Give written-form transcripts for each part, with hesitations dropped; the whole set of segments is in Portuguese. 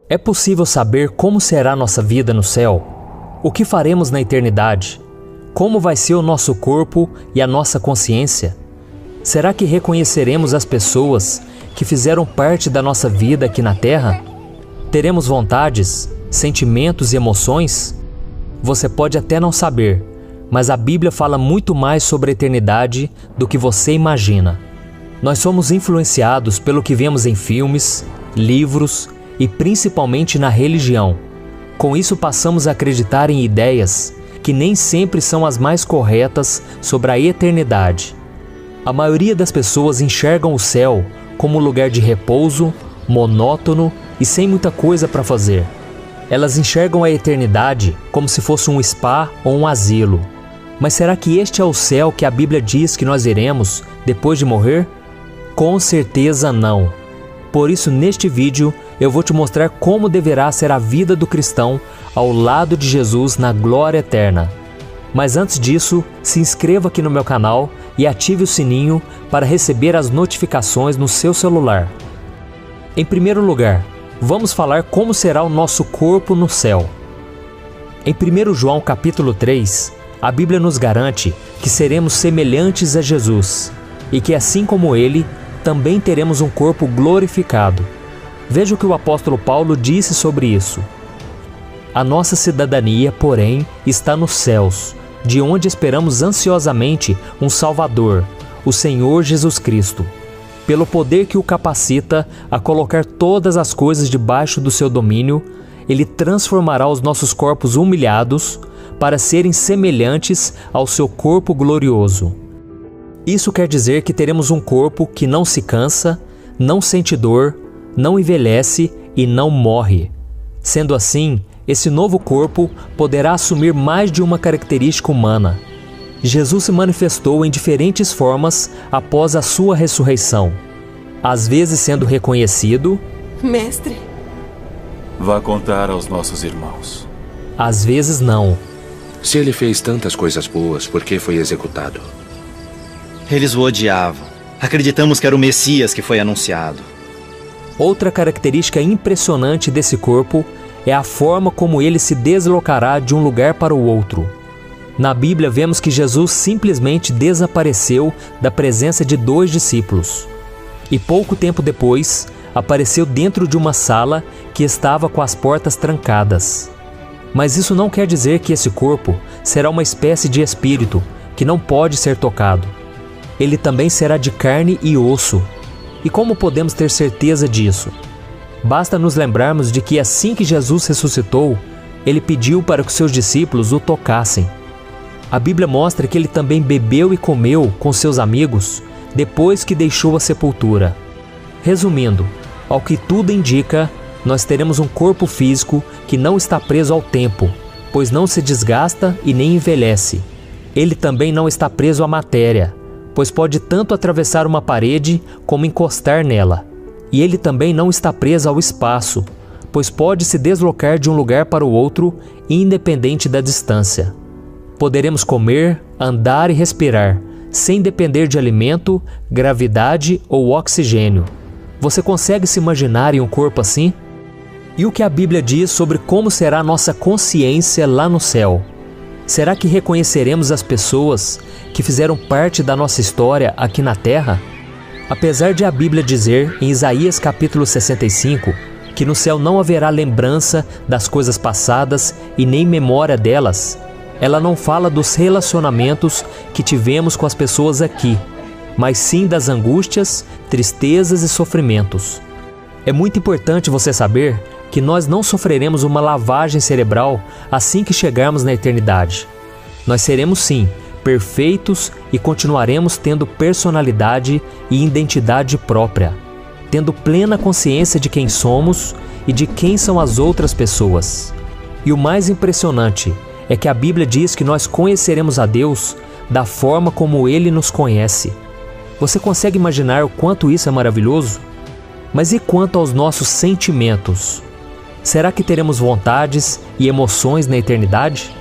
É possível saber como será nossa vida no céu? O que faremos na eternidade? Como vai ser o nosso corpo e a nossa consciência? Será que reconheceremos as pessoas que fizeram parte da nossa vida aqui na Terra? Teremos vontades, sentimentos e emoções? Você pode até não saber, mas a Bíblia fala muito mais sobre a eternidade do que você imagina. Nós somos influenciados pelo que vemos em filmes, livros e principalmente na religião. Com isso, passamos a acreditar em ideias que nem sempre são as mais corretas sobre a eternidade. A maioria das pessoas enxergam o céu como um lugar de repouso, monótono e sem muita coisa para fazer. Elas enxergam a eternidade como se fosse um spa ou um asilo. Mas será que este é o céu que a Bíblia diz que nós iremos depois de morrer? Com certeza não. Por isso, neste vídeo, eu vou te mostrar como deverá ser a vida do cristão ao lado de Jesus na glória eterna. Mas antes disso, se inscreva aqui no meu canal e ative o sininho para receber as notificações no seu celular. Em primeiro lugar, vamos falar como será o nosso corpo no céu. Em 1 João capítulo 3, a Bíblia nos garante que seremos semelhantes a Jesus e que, assim como Ele, também teremos um corpo glorificado. Veja o que o apóstolo Paulo disse sobre isso. A nossa cidadania, porém, está nos céus, de onde esperamos ansiosamente um Salvador, o Senhor Jesus Cristo. Pelo poder que o capacita a colocar todas as coisas debaixo do seu domínio, Ele transformará os nossos corpos humilhados para serem semelhantes ao seu corpo glorioso. Isso quer dizer que teremos um corpo que não se cansa, não sente dor, não envelhece e não morre. Sendo assim, esse novo corpo poderá assumir mais de uma característica humana. Jesus se manifestou em diferentes formas após a sua ressurreição, às vezes sendo reconhecido, Mestre, vá contar aos nossos irmãos. Às vezes não. Se ele fez tantas coisas boas, por que foi executado? Eles o odiavam. Acreditamos que era o Messias que foi anunciado. Outra característica impressionante desse corpo é a forma como ele se deslocará de um lugar para o outro. Na Bíblia vemos que Jesus simplesmente desapareceu da presença de 2 discípulos. E pouco tempo depois, apareceu dentro de uma sala que estava com as portas trancadas. Mas isso não quer dizer que esse corpo será uma espécie de espírito que não pode ser tocado. Ele também será de carne e osso. E como podemos ter certeza disso? Basta nos lembrarmos de que assim que Jesus ressuscitou, Ele pediu para que seus discípulos o tocassem. A Bíblia mostra que Ele também bebeu e comeu com seus amigos depois que deixou a sepultura. Resumindo, ao que tudo indica, nós teremos um corpo físico que não está preso ao tempo, pois não se desgasta e nem envelhece. Ele também não está preso à matéria, pois pode tanto atravessar uma parede como encostar nela. E ele também não está preso ao espaço, pois pode se deslocar de um lugar para o outro, independente da distância. Poderemos comer, andar e respirar, sem depender de alimento, gravidade ou oxigênio. Você consegue se imaginar em um corpo assim? E o que a Bíblia diz sobre como será a nossa consciência lá no céu? Será que reconheceremos as pessoas que fizeram parte da nossa história aqui na Terra? Apesar de a Bíblia dizer em Isaías capítulo 65 que no céu não haverá lembrança das coisas passadas e nem memória delas, ela não fala dos relacionamentos que tivemos com as pessoas aqui, mas sim das angústias, tristezas e sofrimentos. É muito importante você saber que nós não sofreremos uma lavagem cerebral assim que chegarmos na eternidade. Nós seremos sim perfeitos e continuaremos tendo personalidade e identidade própria, tendo plena consciência de quem somos e de quem são as outras pessoas. E o mais impressionante é que a Bíblia diz que nós conheceremos a Deus da forma como Ele nos conhece. Você consegue imaginar o quanto isso é maravilhoso? Mas e quanto aos nossos sentimentos? Será que teremos vontades e emoções na eternidade?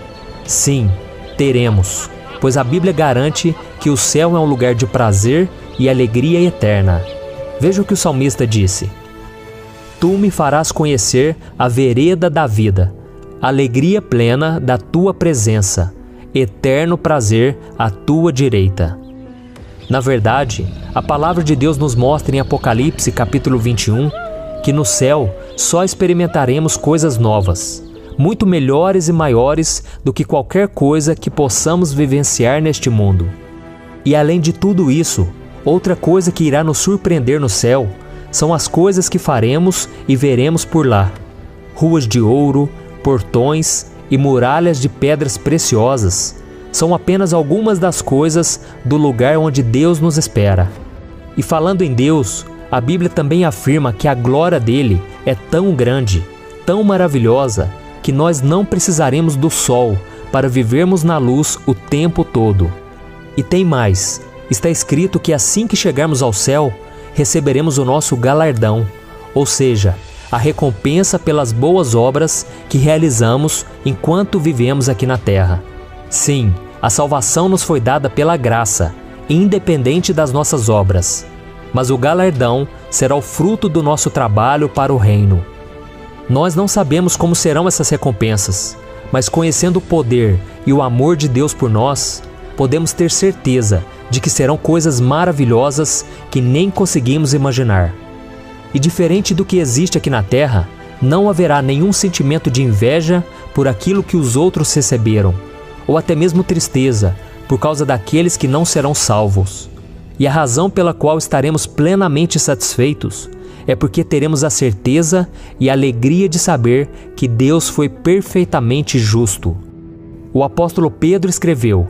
Sim, teremos, pois a Bíblia garante que o céu é um lugar de prazer e alegria eterna. Veja o que o salmista disse: Tu me farás conhecer a vereda da vida, alegria plena da tua presença, eterno prazer à tua direita. Na verdade, a palavra de Deus nos mostra em Apocalipse capítulo 21 que no céu só experimentaremos coisas novas, muito melhores e maiores do que qualquer coisa que possamos vivenciar neste mundo. E além de tudo isso, outra coisa que irá nos surpreender no céu são as coisas que faremos e veremos por lá. Ruas de ouro, portões e muralhas de pedras preciosas são apenas algumas das coisas do lugar onde Deus nos espera. E falando em Deus, a Bíblia também afirma que a glória dele é tão grande, tão maravilhosa, que nós não precisaremos do sol para vivermos na luz o tempo todo. E tem mais, está escrito que assim que chegarmos ao céu, receberemos o nosso galardão, ou seja, a recompensa pelas boas obras que realizamos enquanto vivemos aqui na terra. Sim, a salvação nos foi dada pela graça, independente das nossas obras. Mas o galardão será o fruto do nosso trabalho para o reino. Nós não sabemos como serão essas recompensas, mas conhecendo o poder e o amor de Deus por nós, podemos ter certeza de que serão coisas maravilhosas que nem conseguimos imaginar. E diferente do que existe aqui na terra, não haverá nenhum sentimento de inveja por aquilo que os outros receberam, ou até mesmo tristeza por causa daqueles que não serão salvos. E a razão pela qual estaremos plenamente satisfeitos é porque teremos a certeza e a alegria de saber que Deus foi perfeitamente justo. O apóstolo Pedro escreveu: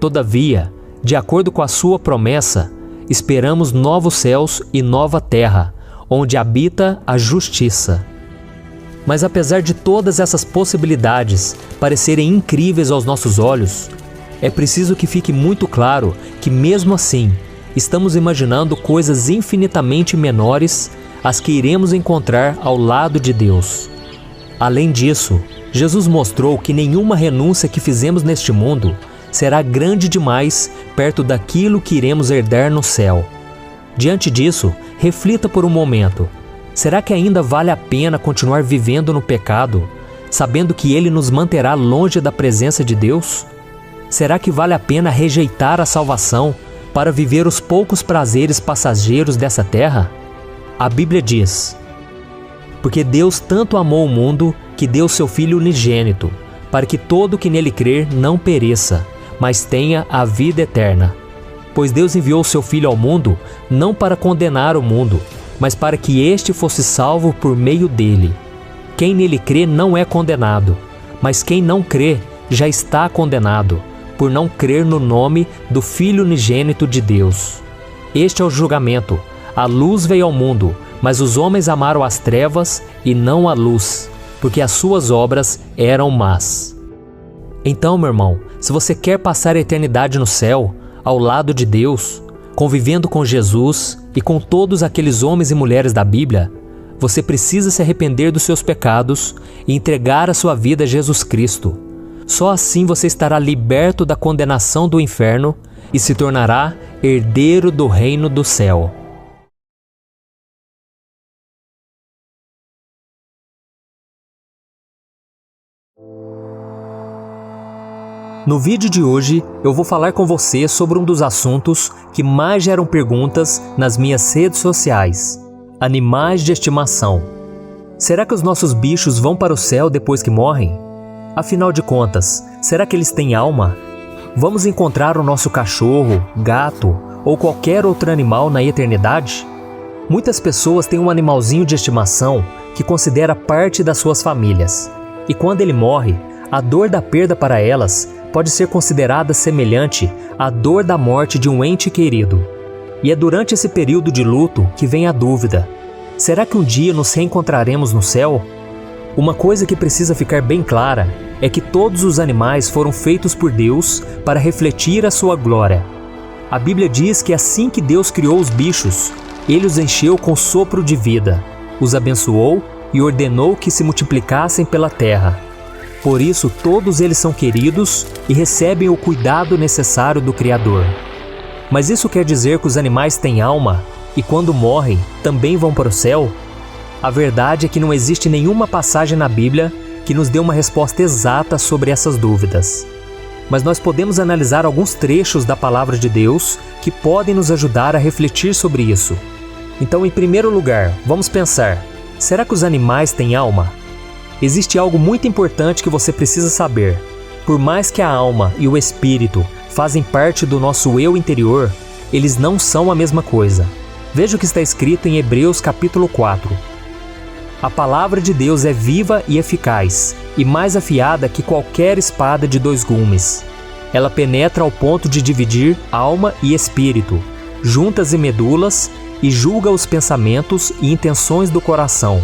Todavia, de acordo com a sua promessa, esperamos novos céus e nova terra, onde habita a justiça. Mas apesar de todas essas possibilidades parecerem incríveis aos nossos olhos, é preciso que fique muito claro que mesmo assim, estamos imaginando coisas infinitamente menores às que iremos encontrar ao lado de Deus. Além disso, Jesus mostrou que nenhuma renúncia que fizemos neste mundo será grande demais perto daquilo que iremos herdar no céu. Diante disso, reflita por um momento. Será que ainda vale a pena continuar vivendo no pecado, sabendo que ele nos manterá longe da presença de Deus? Será que vale a pena rejeitar a salvação para viver os poucos prazeres passageiros dessa terra? A Bíblia diz: Porque Deus tanto amou o mundo que deu seu Filho unigênito, para que todo que nele crer não pereça, mas tenha a vida eterna. Pois Deus enviou seu Filho ao mundo não para condenar o mundo, mas para que este fosse salvo por meio dele. Quem nele crê não é condenado, mas quem não crê já está condenado, por não crer no nome do Filho unigênito de Deus. Este é o julgamento. A luz veio ao mundo, mas os homens amaram as trevas e não a luz, porque as suas obras eram más. Então, meu irmão, se você quer passar a eternidade no céu, ao lado de Deus, convivendo com Jesus e com todos aqueles homens e mulheres da Bíblia, você precisa se arrepender dos seus pecados e entregar a sua vida a Jesus Cristo. Só assim você estará liberto da condenação do inferno e se tornará herdeiro do reino do céu. No vídeo de hoje, eu vou falar com você sobre um dos assuntos que mais geram perguntas nas minhas redes sociais: animais de estimação. Será que os nossos bichos vão para o céu depois que morrem? Afinal de contas, será que eles têm alma? Vamos encontrar o nosso cachorro, gato ou qualquer outro animal na eternidade? Muitas pessoas têm um animalzinho de estimação que considera parte das suas famílias. E quando ele morre, a dor da perda para elas pode ser considerada semelhante à dor da morte de um ente querido. E é durante esse período de luto que vem a dúvida: será que um dia nos reencontraremos no céu? Uma coisa que precisa ficar bem clara é que todos os animais foram feitos por Deus para refletir a sua glória. A Bíblia diz que assim que Deus criou os bichos, Ele os encheu com sopro de vida, os abençoou e ordenou que se multiplicassem pela terra. Por isso, todos eles são queridos e recebem o cuidado necessário do Criador. Mas isso quer dizer que os animais têm alma e quando morrem, também vão para o céu? A verdade é que não existe nenhuma passagem na Bíblia que nos dê uma resposta exata sobre essas dúvidas. Mas nós podemos analisar alguns trechos da Palavra de Deus que podem nos ajudar a refletir sobre isso. Então, em primeiro lugar, vamos pensar: será que os animais têm alma? Existe algo muito importante que você precisa saber. Por mais que a alma e o espírito fazem parte do nosso eu interior, eles não são a mesma coisa. Veja o que está escrito em Hebreus capítulo 4. A palavra de Deus é viva e eficaz, e mais afiada que qualquer espada de 2 gumes. Ela penetra ao ponto de dividir alma e espírito, juntas e medulas, e julga os pensamentos e intenções do coração.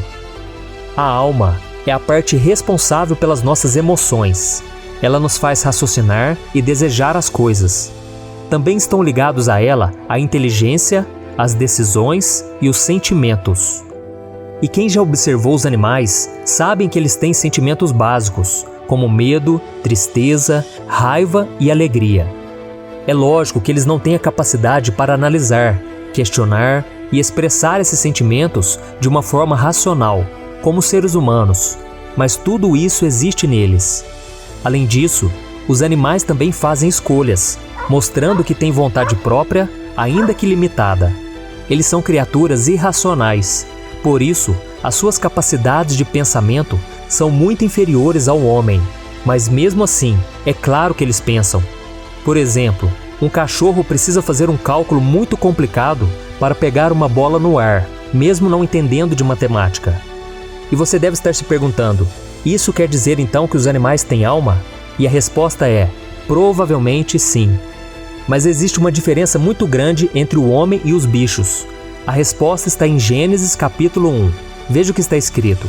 A alma é a parte responsável pelas nossas emoções. Ela nos faz raciocinar e desejar as coisas. Também estão ligados a ela a inteligência, as decisões e os sentimentos. E quem já observou os animais sabe que eles têm sentimentos básicos, como medo, tristeza, raiva e alegria. É lógico que eles não têm a capacidade para analisar, questionar e expressar esses sentimentos de uma forma racional, como seres humanos, mas tudo isso existe neles. Além disso, os animais também fazem escolhas, mostrando que têm vontade própria, ainda que limitada. Eles são criaturas irracionais, por isso, as suas capacidades de pensamento são muito inferiores ao homem, mas mesmo assim, é claro que eles pensam. Por exemplo, um cachorro precisa fazer um cálculo muito complicado para pegar uma bola no ar, mesmo não entendendo de matemática. E você deve estar se perguntando: isso quer dizer então que os animais têm alma? E a resposta é: provavelmente sim. Mas existe uma diferença muito grande entre o homem e os bichos. A resposta está em Gênesis capítulo 1. Veja o que está escrito.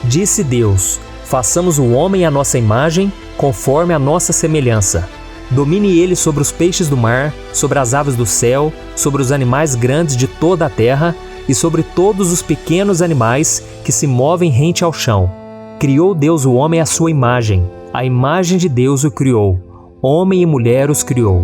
Disse Deus: façamos o homem à nossa imagem, conforme a nossa semelhança. Domine ele sobre os peixes do mar, sobre as aves do céu, sobre os animais grandes de toda a terra e sobre todos os pequenos animais que se movem rente ao chão. Criou Deus o homem à sua imagem. A imagem de Deus o criou. Homem e mulher os criou.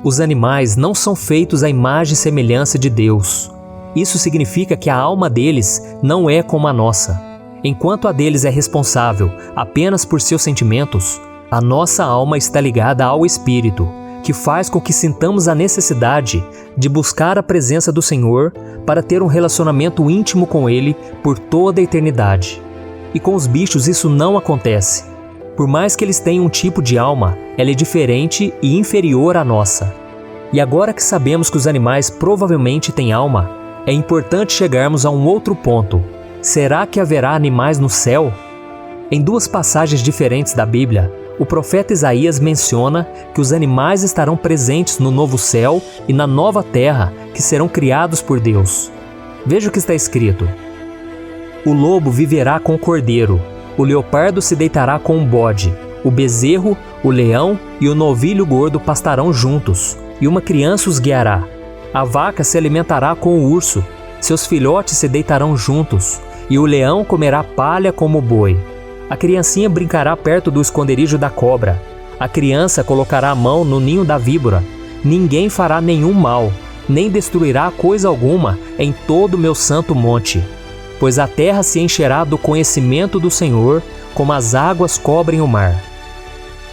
Os animais não são feitos à imagem e semelhança de Deus. Isso significa que a alma deles não é como a nossa. Enquanto a deles é responsável apenas por seus sentimentos, a nossa alma está ligada ao Espírito, que faz com que sintamos a necessidade de buscar a presença do Senhor para ter um relacionamento íntimo com Ele por toda a eternidade. E com os bichos isso não acontece. Por mais que eles tenham um tipo de alma, ela é diferente e inferior à nossa. E agora que sabemos que os animais provavelmente têm alma, é importante chegarmos a um outro ponto. Será que haverá animais no céu? Em 2 passagens diferentes da Bíblia, o profeta Isaías menciona que os animais estarão presentes no novo céu e na nova terra que serão criados por Deus. Veja o que está escrito. O lobo viverá com o cordeiro, o leopardo se deitará com o bode, o bezerro, o leão e o novilho gordo pastarão juntos, e uma criança os guiará. A vaca se alimentará com o urso, seus filhotes se deitarão juntos, e o leão comerá palha como o boi. A criancinha brincará perto do esconderijo da cobra. A criança colocará a mão no ninho da víbora. Ninguém fará nenhum mal, nem destruirá coisa alguma em todo o meu santo monte. Pois a terra se encherá do conhecimento do Senhor, como as águas cobrem o mar.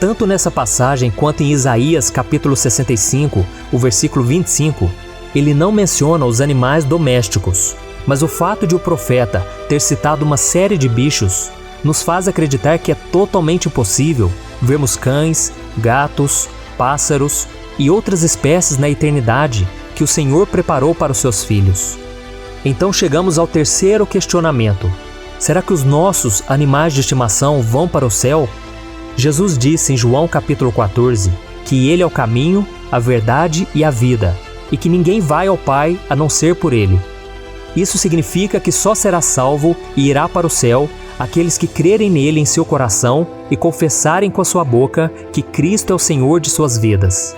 Tanto nessa passagem quanto em Isaías capítulo 65, o versículo 25, ele não menciona os animais domésticos, mas o fato de o profeta ter citado uma série de bichos nos faz acreditar que é totalmente possível vermos cães, gatos, pássaros e outras espécies na eternidade que o Senhor preparou para os seus filhos. Então chegamos ao terceiro questionamento. Será que os nossos animais de estimação vão para o céu? Jesus disse em João capítulo 14 que Ele é o caminho, a verdade e a vida, e que ninguém vai ao Pai a não ser por Ele. Isso significa que só será salvo e irá para o céu aqueles que crerem nele em seu coração e confessarem com a sua boca que Cristo é o Senhor de suas vidas.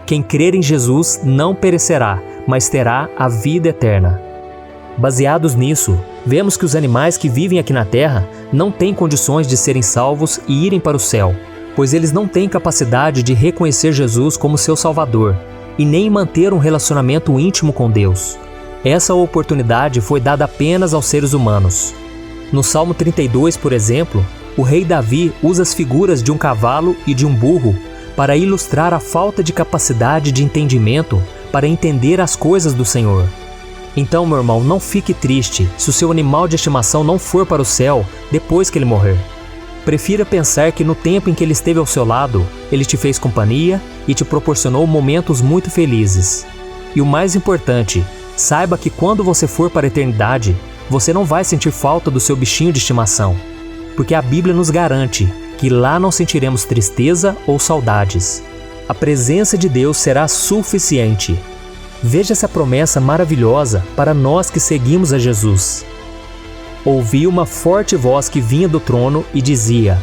Quem crer em Jesus não perecerá, mas terá a vida eterna. Baseados nisso, vemos que os animais que vivem aqui na Terra não têm condições de serem salvos e irem para o céu, pois eles não têm capacidade de reconhecer Jesus como seu Salvador e nem manter um relacionamento íntimo com Deus. Essa oportunidade foi dada apenas aos seres humanos. No Salmo 32, por exemplo, o rei Davi usa as figuras de um cavalo e de um burro para ilustrar a falta de capacidade de entendimento para entender as coisas do Senhor. Então, meu irmão, não fique triste se o seu animal de estimação não for para o céu depois que ele morrer. Prefira pensar que no tempo em que ele esteve ao seu lado, ele te fez companhia e te proporcionou momentos muito felizes. E o mais importante, saiba que quando você for para a eternidade, você não vai sentir falta do seu bichinho de estimação, porque a Bíblia nos garante que lá não sentiremos tristeza ou saudades. A presença de Deus será suficiente. Veja essa promessa maravilhosa para nós que seguimos a Jesus. Ouvi uma forte voz que vinha do trono e dizia: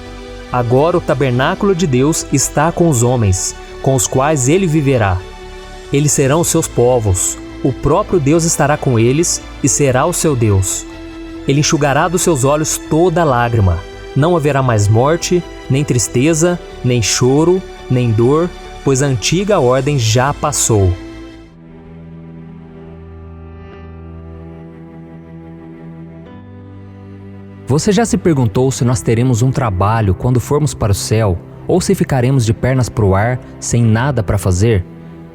agora o tabernáculo de Deus está com os homens, com os quais ele viverá. Eles serão os seus povos, o próprio Deus estará com eles e será o seu Deus. Ele enxugará dos seus olhos toda lágrima. Não haverá mais morte, nem tristeza, nem choro, nem dor, pois a antiga ordem já passou. Você já se perguntou se nós teremos um trabalho quando formos para o céu, ou se ficaremos de pernas para o ar, sem nada para fazer?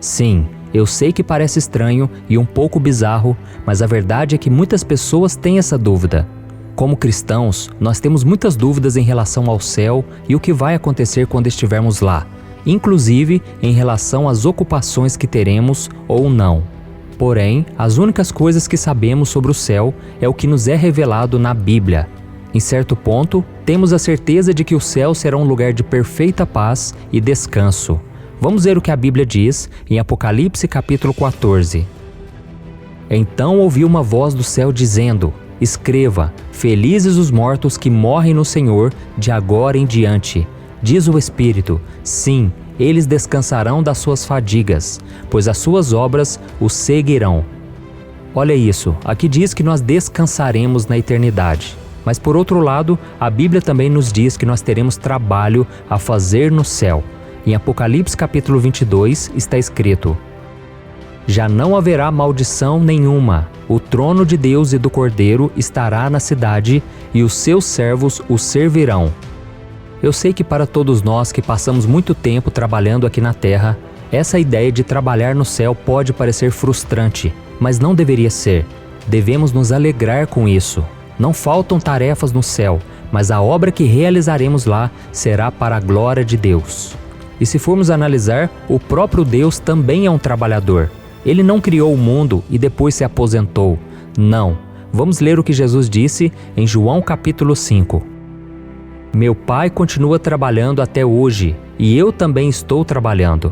Sim, eu sei que parece estranho e um pouco bizarro, mas a verdade é que muitas pessoas têm essa dúvida. Como cristãos, nós temos muitas dúvidas em relação ao céu e o que vai acontecer quando estivermos lá, inclusive em relação às ocupações que teremos ou não. Porém, as únicas coisas que sabemos sobre o céu é o que nos é revelado na Bíblia. Em certo ponto, temos a certeza de que o céu será um lugar de perfeita paz e descanso. Vamos ver o que a Bíblia diz em Apocalipse capítulo 14. Então ouvi uma voz do céu dizendo: escreva, felizes os mortos que morrem no Senhor de agora em diante. Diz o Espírito, sim, eles descansarão das suas fadigas, pois as suas obras os seguirão. Olha isso, aqui diz que nós descansaremos na eternidade. Mas por outro lado, a Bíblia também nos diz que nós teremos trabalho a fazer no céu. Em Apocalipse capítulo 22 está escrito: já não haverá maldição nenhuma. O trono de Deus e do Cordeiro estará na cidade, e os seus servos o servirão. Eu sei que para todos nós que passamos muito tempo trabalhando aqui na terra, essa ideia de trabalhar no céu pode parecer frustrante, mas não deveria ser. Devemos nos alegrar com isso. Não faltam tarefas no céu, mas a obra que realizaremos lá será para a glória de Deus. E se formos analisar, o próprio Deus também é um trabalhador. Ele não criou o mundo e depois se aposentou. Não. Vamos ler o que Jesus disse em João capítulo 5. Meu Pai continua trabalhando até hoje, e eu também estou trabalhando.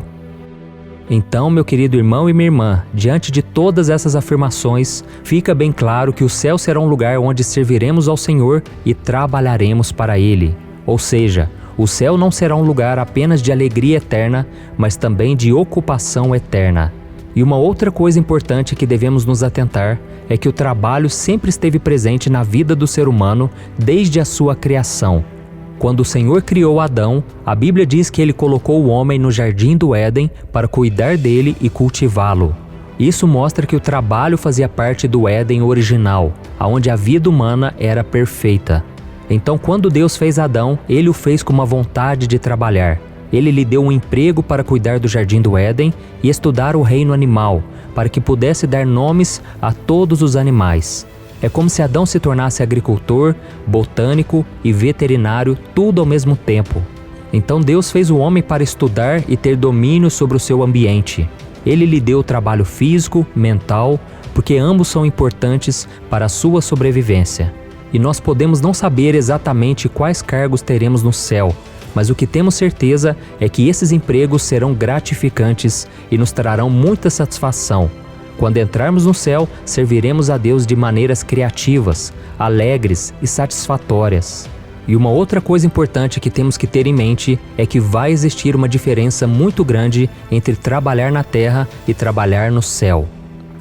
Então, meu querido irmão e minha irmã, diante de todas essas afirmações, fica bem claro que o céu será um lugar onde serviremos ao Senhor e trabalharemos para Ele. Ou seja, o céu não será um lugar apenas de alegria eterna, mas também de ocupação eterna. E uma outra coisa importante que devemos nos atentar é que o trabalho sempre esteve presente na vida do ser humano desde a sua criação. Quando o Senhor criou Adão, a Bíblia diz que ele colocou o homem no jardim do Éden para cuidar dele e cultivá-lo. Isso mostra que o trabalho fazia parte do Éden original, onde a vida humana era perfeita. Então, quando Deus fez Adão, ele o fez com uma vontade de trabalhar. Ele lhe deu um emprego para cuidar do jardim do Éden e estudar o reino animal, para que pudesse dar nomes a todos os animais. É como se Adão se tornasse agricultor, botânico e veterinário, tudo ao mesmo tempo. Então Deus fez o homem para estudar e ter domínio sobre o seu ambiente. Ele lhe deu trabalho físico, mental, porque ambos são importantes para a sua sobrevivência. E nós podemos não saber exatamente quais cargos teremos no céu, mas o que temos certeza é que esses empregos serão gratificantes e nos trarão muita satisfação. Quando entrarmos no céu, serviremos a Deus de maneiras criativas, alegres e satisfatórias. E uma outra coisa importante que temos que ter em mente é que vai existir uma diferença muito grande entre trabalhar na terra e trabalhar no céu.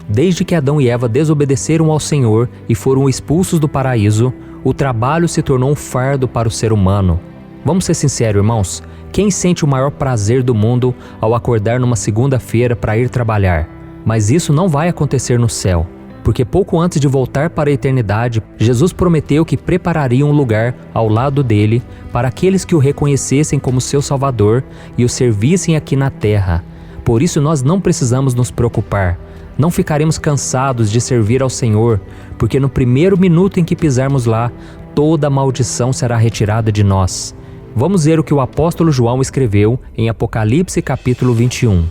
Desde que Adão e Eva desobedeceram ao Senhor e foram expulsos do paraíso, o trabalho se tornou um fardo para o ser humano. Vamos ser sinceros, irmãos, quem sente o maior prazer do mundo ao acordar numa segunda-feira para ir trabalhar? Mas isso não vai acontecer no céu. porque pouco antes de voltar para a eternidade, Jesus prometeu que prepararia um lugar ao lado dele para aqueles que o reconhecessem como seu Salvador e o servissem aqui na terra. Por isso nós não precisamos nos preocupar. Não ficaremos cansados de servir ao Senhor, porque no primeiro minuto em que pisarmos lá, toda a maldição será retirada de nós. Vamos ver o que o apóstolo João escreveu em Apocalipse capítulo 21.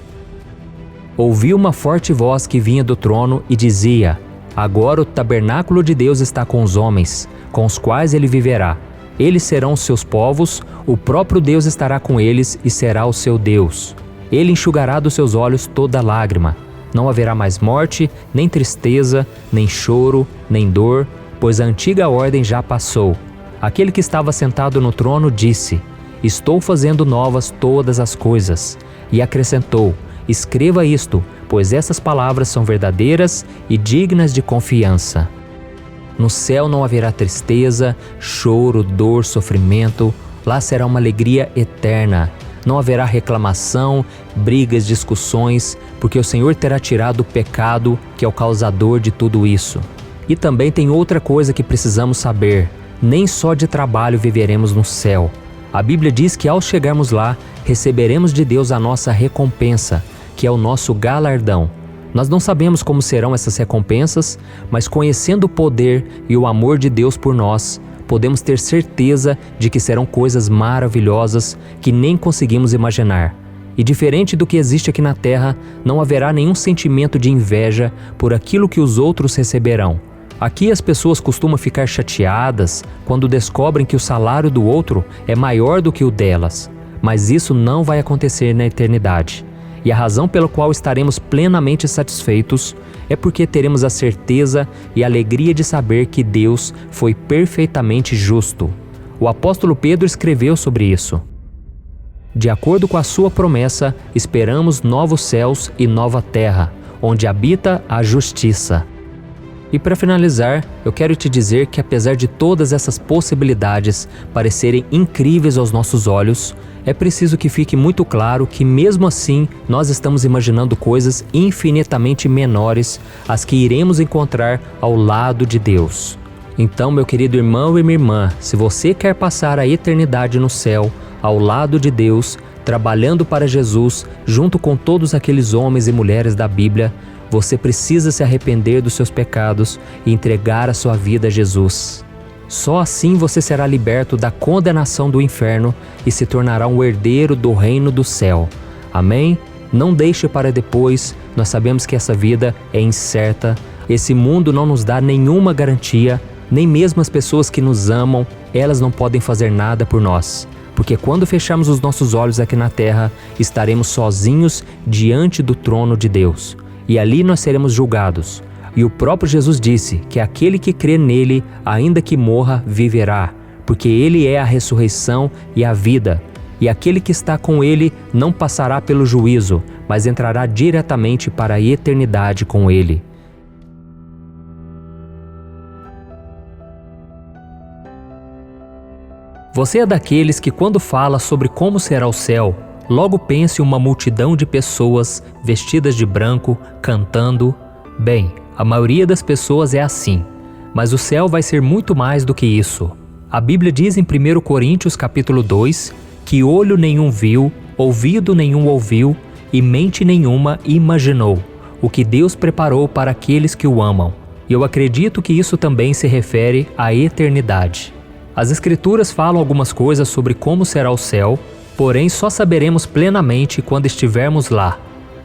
Ouvi uma forte voz que vinha do trono e dizia: agora o tabernáculo de Deus está com os homens, com os quais ele viverá. Eles serão os seus povos, o próprio Deus estará com eles e será o seu Deus. Ele enxugará dos seus olhos toda lágrima. Não haverá mais morte, nem tristeza, nem choro, nem dor, pois a antiga ordem já passou. Aquele que estava sentado no trono disse: estou fazendo novas todas as coisas. E acrescentou: escreva isto, pois essas palavras são verdadeiras e dignas de confiança. No céu não haverá tristeza, choro, dor, sofrimento. Lá será uma alegria eterna. Não haverá reclamação, brigas, discussões, porque o Senhor terá tirado o pecado, que é o causador de tudo isso. E também tem outra coisa que precisamos saber: nem só de trabalho viveremos no céu. A Bíblia diz que ao chegarmos lá, receberemos de Deus a nossa recompensa, que é o nosso galardão. Nós não sabemos como serão essas recompensas, mas conhecendo o poder e o amor de Deus por nós, podemos ter certeza de que serão coisas maravilhosas que nem conseguimos imaginar. E diferente do que existe aqui na terra, não haverá nenhum sentimento de inveja por aquilo que os outros receberão. Aqui as pessoas costumam ficar chateadas quando descobrem que o salário do outro é maior do que o delas, mas isso não vai acontecer na eternidade. E a razão pela qual estaremos plenamente satisfeitos é porque teremos a certeza e a alegria de saber que Deus foi perfeitamente justo. O apóstolo Pedro escreveu sobre isso. De acordo com a sua promessa, esperamos novos céus e nova terra, onde habita a justiça. E para finalizar, eu quero te dizer que apesar de todas essas possibilidades parecerem incríveis aos nossos olhos, é preciso que fique muito claro que mesmo assim nós estamos imaginando coisas infinitamente menores às que iremos encontrar ao lado de Deus. Então, meu querido irmão e minha irmã, se você quer passar a eternidade no céu, ao lado de Deus, trabalhando para Jesus, junto com todos aqueles homens e mulheres da Bíblia, você precisa se arrepender dos seus pecados e entregar a sua vida a Jesus. Só assim você será liberto da condenação do inferno e se tornará um herdeiro do reino do céu. Amém? Não deixe para depois, nós sabemos que essa vida é incerta, esse mundo não nos dá nenhuma garantia, nem mesmo as pessoas que nos amam, elas não podem fazer nada por nós. Porque quando fecharmos os nossos olhos aqui na terra, estaremos sozinhos diante do trono de Deus. E ali nós seremos julgados. E o próprio Jesus disse que aquele que crê nele, ainda que morra, viverá, porque ele é a ressurreição e a vida. E aquele que está com ele não passará pelo juízo, mas entrará diretamente para a eternidade com ele. Você é daqueles que, quando fala sobre como será o céu, logo pensa em uma multidão de pessoas vestidas de branco, cantando? Bem, a maioria das pessoas é assim, mas o céu vai ser muito mais do que isso. A Bíblia diz em 1 Coríntios capítulo 2 que olho nenhum viu, ouvido nenhum ouviu e mente nenhuma imaginou o que Deus preparou para aqueles que o amam. E eu acredito que isso também se refere à eternidade. As Escrituras falam algumas coisas sobre como será o céu, porém só saberemos plenamente quando estivermos lá.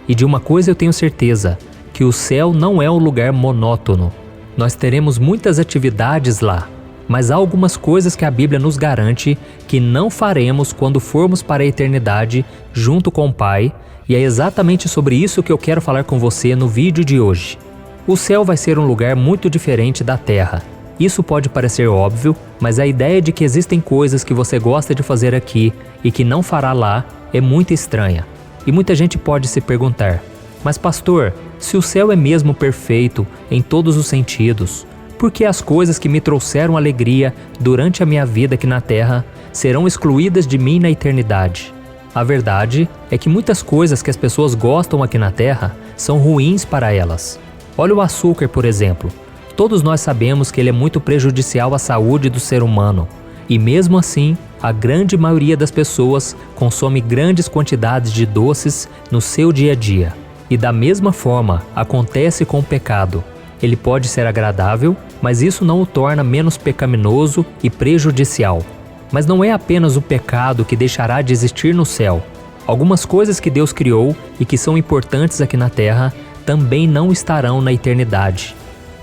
E de uma coisa eu tenho certeza, que o céu não é um lugar monótono. Nós teremos muitas atividades lá, mas há algumas coisas que a Bíblia nos garante que não faremos quando formos para a eternidade junto com o Pai, e é exatamente sobre isso que eu quero falar com você no vídeo de hoje. O céu vai ser um lugar muito diferente da terra. Isso pode parecer óbvio, mas a ideia de que existem coisas que você gosta de fazer aqui e que não fará lá é muito estranha. E muita gente pode se perguntar: mas pastor, se o céu é mesmo perfeito em todos os sentidos, por que as coisas que me trouxeram alegria durante a minha vida aqui na terra serão excluídas de mim na eternidade? A verdade é que muitas coisas que as pessoas gostam aqui na terra são ruins para elas. Olha o açúcar, por exemplo. Todos nós sabemos que ele é muito prejudicial à saúde do ser humano. E mesmo assim, a grande maioria das pessoas consome grandes quantidades de doces no seu dia a dia. E da mesma forma, acontece com o pecado. Ele pode ser agradável, mas isso não o torna menos pecaminoso e prejudicial. Mas não é apenas o pecado que deixará de existir no céu. Algumas coisas que Deus criou e que são importantes aqui na terra também não estarão na eternidade.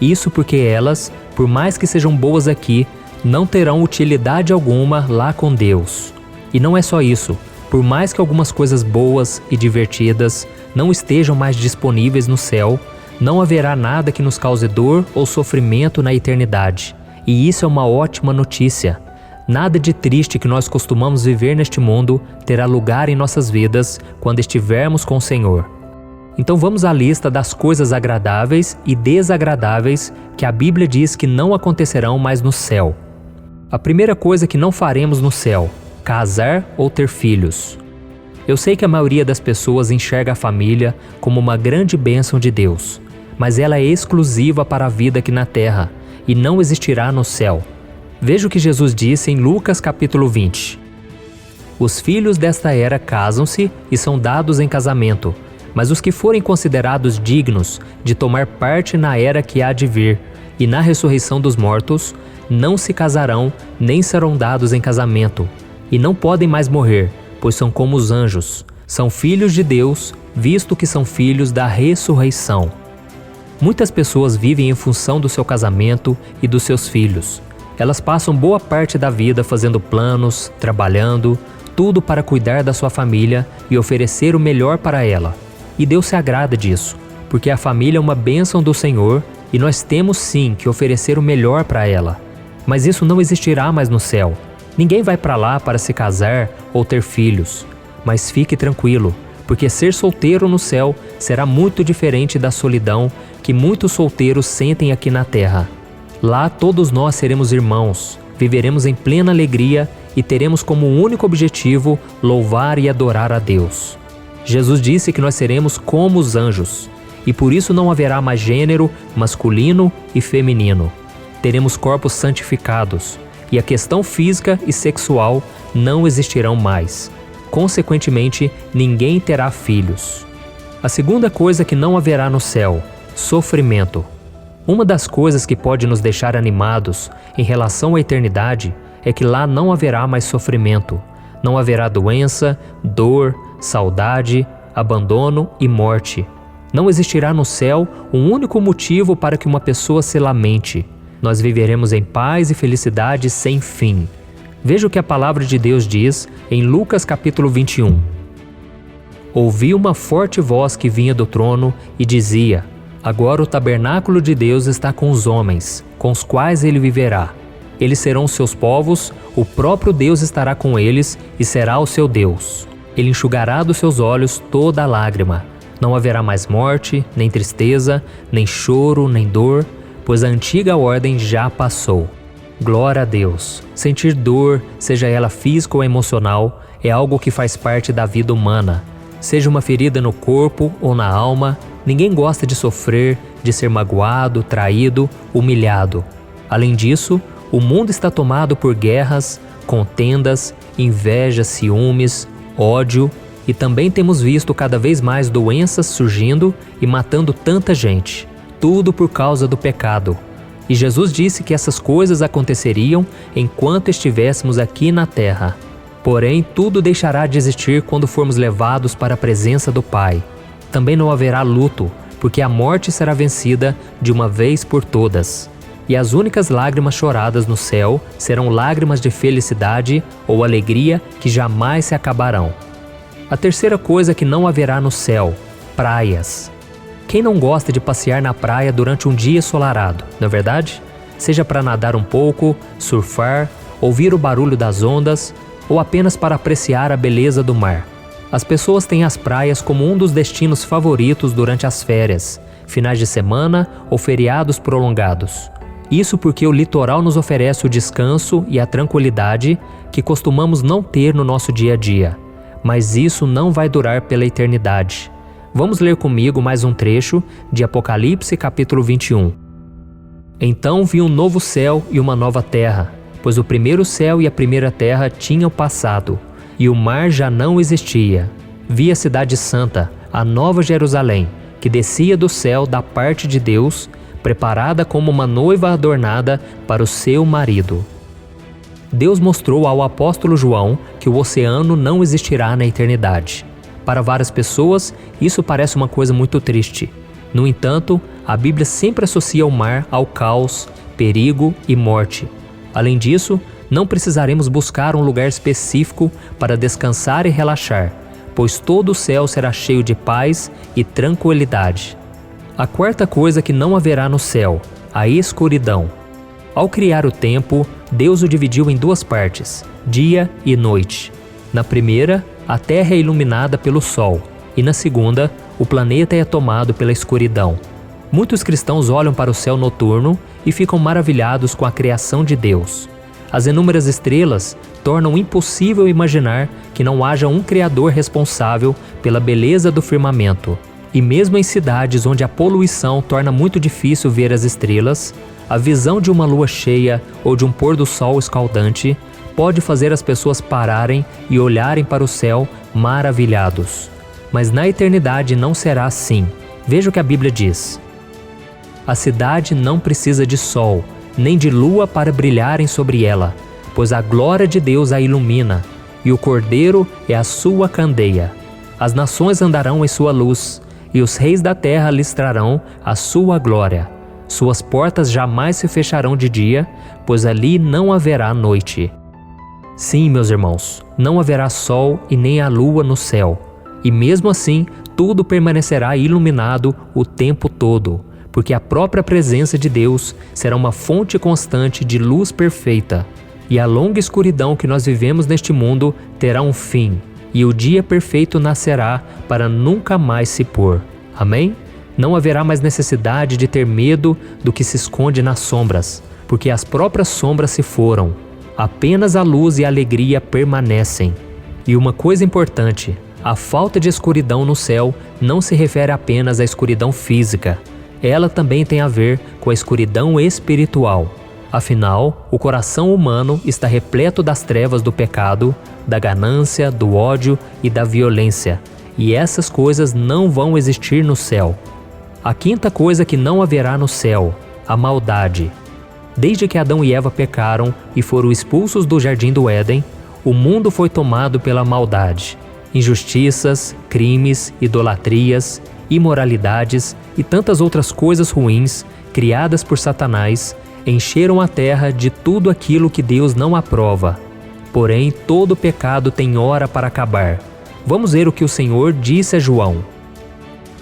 Isso porque elas, por mais que sejam boas aqui, não terão utilidade alguma lá com Deus. E não é só isso. Por mais que algumas coisas boas e divertidas não estejam mais disponíveis no céu, não haverá nada que nos cause dor ou sofrimento na eternidade. E isso é uma ótima notícia. Nada de triste que nós costumamos viver neste mundo terá lugar em nossas vidas quando estivermos com o Senhor. Então vamos à lista das coisas agradáveis e desagradáveis que a Bíblia diz que não acontecerão mais no céu. A primeira coisa que não faremos no céu: casar ou ter filhos. Eu sei que a maioria das pessoas enxerga a família como uma grande bênção de Deus, mas ela é exclusiva para a vida aqui na terra e não existirá no céu. Veja o que Jesus disse em Lucas capítulo 20. Os filhos desta era casam-se e são dados em casamento, mas os que forem considerados dignos de tomar parte na era que há de vir e na ressurreição dos mortos, não se casarão nem serão dados em casamento, e não podem mais morrer, pois são como os anjos, são filhos de Deus, visto que são filhos da ressurreição. Muitas pessoas vivem em função do seu casamento e dos seus filhos. Elas passam boa parte da vida fazendo planos, trabalhando, tudo para cuidar da sua família e oferecer o melhor para ela. E Deus se agrada disso, porque a família é uma bênção do Senhor e nós temos sim que oferecer o melhor para ela. Mas isso não existirá mais no céu. Ninguém vai para lá para se casar ou ter filhos. Mas fique tranquilo, porque ser solteiro no céu será muito diferente da solidão que muitos solteiros sentem aqui na terra. Lá todos nós seremos irmãos, viveremos em plena alegria e teremos como único objetivo louvar e adorar a Deus. Jesus disse que nós seremos como os anjos, e por isso não haverá mais gênero masculino e feminino. Teremos corpos santificados, e a questão física e sexual não existirão mais. Consequentemente, ninguém terá filhos. A segunda coisa que não haverá no céu: sofrimento. Uma das coisas que pode nos deixar animados em relação à eternidade é que lá não haverá mais sofrimento. Não haverá doença, dor, saudade, abandono e morte. Não existirá no céu um único motivo para que uma pessoa se lamente. Nós viveremos em paz e felicidade sem fim. Veja o que a palavra de Deus diz em Lucas capítulo 21. Ouvi uma forte voz que vinha do trono e dizia: agora o tabernáculo de Deus está com os homens, com os quais ele viverá. Eles serão seus povos, o próprio Deus estará com eles e será o seu Deus. Ele enxugará dos seus olhos toda a lágrima. Não haverá mais morte, nem tristeza, nem choro, nem dor, pois a antiga ordem já passou. Glória a Deus! Sentir dor, seja ela física ou emocional, é algo que faz parte da vida humana. Seja uma ferida no corpo ou na alma, ninguém gosta de sofrer, de ser magoado, traído, humilhado. Além disso, o mundo está tomado por guerras, contendas, inveja, ciúmes, ódio, e também temos visto cada vez mais doenças surgindo e matando tanta gente. Tudo por causa do pecado. E Jesus disse que essas coisas aconteceriam enquanto estivéssemos aqui na terra. Porém, tudo deixará de existir quando formos levados para a presença do Pai. Também não haverá luto, porque a morte será vencida de uma vez por todas. E as únicas lágrimas choradas no céu serão lágrimas de felicidade ou alegria que jamais se acabarão. A terceira coisa que não haverá no céu: praias. Quem não gosta de passear na praia durante um dia ensolarado, não é verdade? Seja para nadar um pouco, surfar, ouvir o barulho das ondas ou apenas para apreciar a beleza do mar. As pessoas têm as praias como um dos destinos favoritos durante as férias, finais de semana ou feriados prolongados. Isso porque o litoral nos oferece o descanso e a tranquilidade que costumamos não ter no nosso dia a dia. Mas isso não vai durar pela eternidade. Vamos ler comigo mais um trecho de Apocalipse capítulo 21. Então vi um novo céu e uma nova terra, pois o primeiro céu e a primeira terra tinham passado, e o mar já não existia. Vi a cidade santa, a nova Jerusalém, que descia do céu da parte de Deus, preparada como uma noiva adornada para o seu marido. Deus mostrou ao apóstolo João que o oceano não existirá na eternidade. Para várias pessoas, isso parece uma coisa muito triste. No entanto, a Bíblia sempre associa o mar ao caos, perigo e morte. Além disso, não precisaremos buscar um lugar específico para descansar e relaxar, pois todo o céu será cheio de paz e tranquilidade. A quarta coisa que não haverá no céu, a escuridão. Ao criar o tempo, Deus o dividiu em duas partes, dia e noite. Na primeira, a terra é iluminada pelo sol, e na segunda, o planeta é tomado pela escuridão. Muitos cristãos olham para o céu noturno e ficam maravilhados com a criação de Deus. As inúmeras estrelas tornam impossível imaginar que não haja um Criador responsável pela beleza do firmamento. E mesmo em cidades onde a poluição torna muito difícil ver as estrelas, a visão de uma lua cheia ou de um pôr do sol escaldante pode fazer as pessoas pararem e olharem para o céu maravilhados. Mas na eternidade não será assim. Veja o que a Bíblia diz. A cidade não precisa de sol, nem de lua para brilharem sobre ela, pois a glória de Deus a ilumina, e o Cordeiro é a sua candeia. As nações andarão em sua luz, e os reis da terra lhes trarão a sua glória. Suas portas jamais se fecharão de dia, pois ali não haverá noite. Sim, meus irmãos, não haverá sol e nem a lua no céu. E mesmo assim, tudo permanecerá iluminado o tempo todo, porque a própria presença de Deus será uma fonte constante de luz perfeita. E a longa escuridão que nós vivemos neste mundo terá um fim, e o dia perfeito nascerá para nunca mais se pôr. Amém? Não haverá mais necessidade de ter medo do que se esconde nas sombras, porque as próprias sombras se foram. Apenas a luz e a alegria permanecem. E uma coisa importante, a falta de escuridão no céu não se refere apenas à escuridão física. Ela também tem a ver com a escuridão espiritual. Afinal, o coração humano está repleto das trevas do pecado, da ganância, do ódio e da violência. E essas coisas não vão existir no céu. A quinta coisa que não haverá no céu, a maldade. Desde que Adão e Eva pecaram e foram expulsos do jardim do Éden, o mundo foi tomado pela maldade. Injustiças, crimes, idolatrias, imoralidades e tantas outras coisas ruins criadas por Satanás encheram a terra de tudo aquilo que Deus não aprova. Porém, todo pecado tem hora para acabar. Vamos ver o que o Senhor disse a João.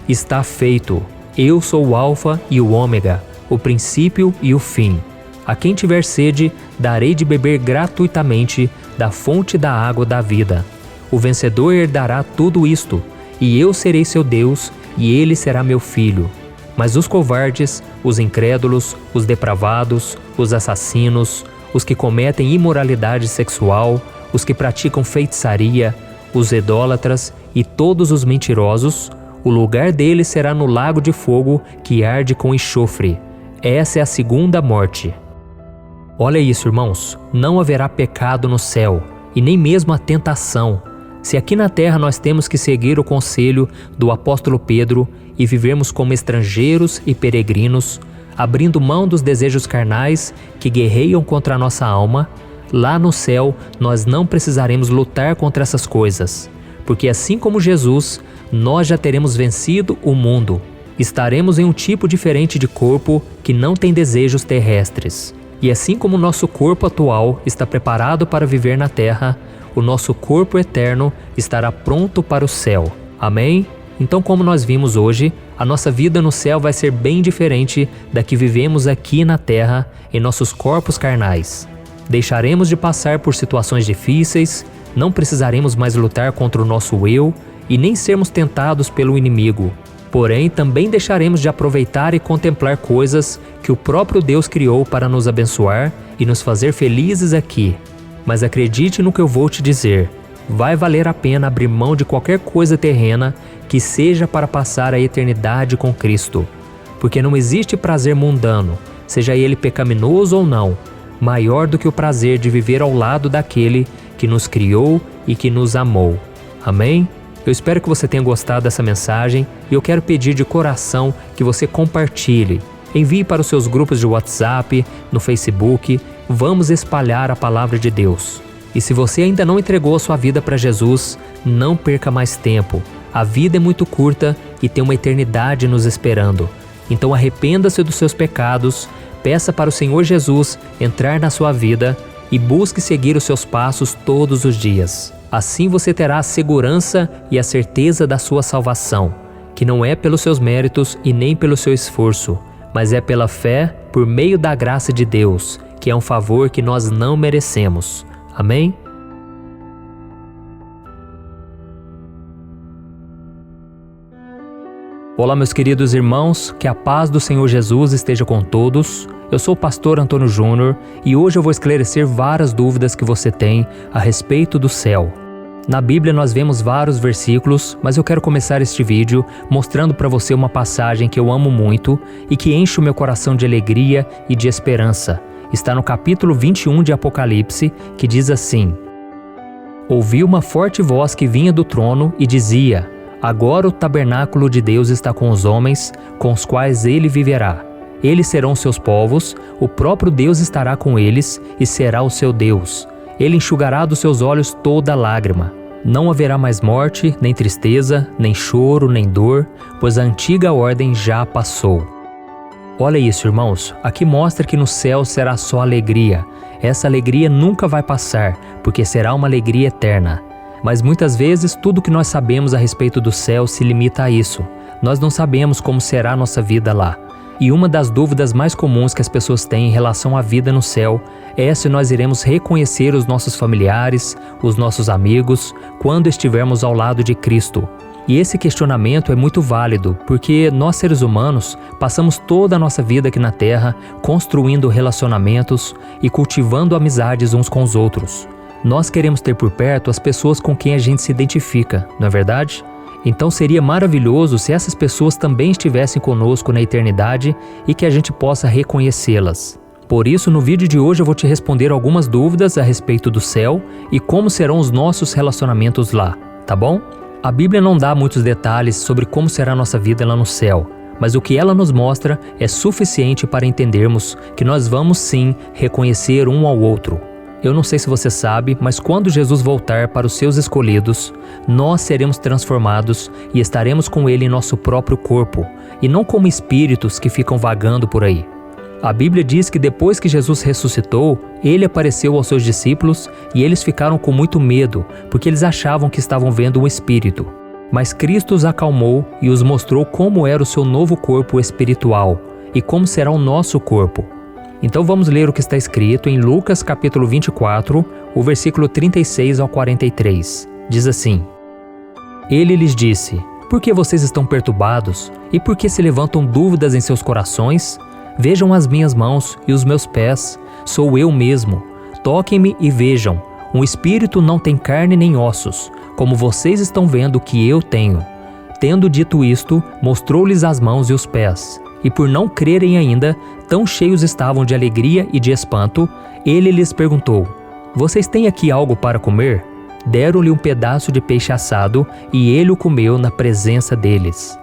Está feito. Eu sou o Alfa e o Ômega, o princípio e o fim. A quem tiver sede, darei de beber gratuitamente da fonte da água da vida. O vencedor herdará tudo isto, e eu serei seu Deus, e ele será meu filho. Mas os covardes, os incrédulos, os depravados, os assassinos, os que cometem imoralidade sexual, os que praticam feitiçaria, os idólatras e todos os mentirosos, o lugar deles será no lago de fogo que arde com enxofre. Essa é a segunda morte. Olha isso, irmãos, não haverá pecado no céu, e nem mesmo a tentação. Se aqui na terra nós temos que seguir o conselho do apóstolo Pedro e vivermos como estrangeiros e peregrinos, abrindo mão dos desejos carnais que guerreiam contra a nossa alma, lá no céu nós não precisaremos lutar contra essas coisas, porque assim como Jesus, nós já teremos vencido o mundo. Estaremos em um tipo diferente de corpo que não tem desejos terrestres. E assim como o nosso corpo atual está preparado para viver na terra, o nosso corpo eterno estará pronto para o céu. Amém? Então, como nós vimos hoje, a nossa vida no céu vai ser bem diferente da que vivemos aqui na terra, em nossos corpos carnais. Deixaremos de passar por situações difíceis, não precisaremos mais lutar contra o nosso eu e nem sermos tentados pelo inimigo. Porém, também deixaremos de aproveitar e contemplar coisas que o próprio Deus criou para nos abençoar e nos fazer felizes aqui. Mas acredite no que eu vou te dizer, vai valer a pena abrir mão de qualquer coisa terrena que seja para passar a eternidade com Cristo. Porque não existe prazer mundano, seja ele pecaminoso ou não, maior do que o prazer de viver ao lado daquele que nos criou e que nos amou. Amém? Eu espero que você tenha gostado dessa mensagem e eu quero pedir de coração que você compartilhe. Envie para os seus grupos de WhatsApp, no Facebook. Vamos espalhar a palavra de Deus. E se você ainda não entregou a sua vida para Jesus, não perca mais tempo. A vida é muito curta e tem uma eternidade nos esperando. Então arrependa-se dos seus pecados, peça para o Senhor Jesus entrar na sua vida e busque seguir os seus passos todos os dias. Assim você terá a segurança e a certeza da sua salvação, que não é pelos seus méritos e nem pelo seu esforço, mas é pela fé por meio da graça de Deus, que é um favor que nós não merecemos. Amém? Olá, meus queridos irmãos, que a paz do Senhor Jesus esteja com todos. Eu sou o pastor Antônio Júnior e hoje eu vou esclarecer várias dúvidas que você tem a respeito do céu. Na Bíblia nós vemos vários versículos, mas eu quero começar este vídeo mostrando para você uma passagem que eu amo muito e que enche o meu coração de alegria e de esperança. Está no capítulo 21 de Apocalipse, que diz assim: Ouvi uma forte voz que vinha do trono e dizia: Agora o tabernáculo de Deus está com os homens, com os quais ele viverá. Eles serão seus povos, o próprio Deus estará com eles e será o seu Deus. Ele enxugará dos seus olhos toda lágrima. Não haverá mais morte, nem tristeza, nem choro, nem dor, pois a antiga ordem já passou. Olha isso, irmãos. Aqui mostra que no céu será só alegria. Essa alegria nunca vai passar, porque será uma alegria eterna. Mas muitas vezes tudo que nós sabemos a respeito do céu se limita a isso. Nós não sabemos como será a nossa vida lá. E uma das dúvidas mais comuns que as pessoas têm em relação à vida no céu é se nós iremos reconhecer os nossos familiares, os nossos amigos, quando estivermos ao lado de Cristo. E esse questionamento é muito válido, porque nós seres humanos passamos toda a nossa vida aqui na Terra construindo relacionamentos e cultivando amizades uns com os outros. Nós queremos ter por perto as pessoas com quem a gente se identifica, não é verdade? Então seria maravilhoso se essas pessoas também estivessem conosco na eternidade e que a gente possa reconhecê-las. Por isso, no vídeo de hoje eu vou te responder algumas dúvidas a respeito do céu e como serão os nossos relacionamentos lá, tá bom? A Bíblia não dá muitos detalhes sobre como será a nossa vida lá no céu, mas o que ela nos mostra é suficiente para entendermos que nós vamos sim reconhecer um ao outro. Eu não sei se você sabe, mas quando Jesus voltar para os seus escolhidos, nós seremos transformados e estaremos com Ele em nosso próprio corpo, e não como espíritos que ficam vagando por aí. A Bíblia diz que depois que Jesus ressuscitou, Ele apareceu aos seus discípulos e eles ficaram com muito medo, porque eles achavam que estavam vendo um espírito. Mas Cristo os acalmou e os mostrou como era o seu novo corpo espiritual e como será o nosso corpo. Então vamos ler o que está escrito em Lucas capítulo 24, o versículo 36 ao 43. Diz assim: Ele lhes disse: Por que vocês estão perturbados? E por que se levantam dúvidas em seus corações? Vejam as minhas mãos e os meus pés, sou eu mesmo. Toquem-me e vejam, um espírito não tem carne nem ossos, como vocês estão vendo que eu tenho. Tendo dito isto, mostrou-lhes as mãos e os pés. E por não crerem ainda, tão cheios estavam de alegria e de espanto, ele lhes perguntou: Vocês têm aqui algo para comer? Deram-lhe um pedaço de peixe assado e ele o comeu na presença deles.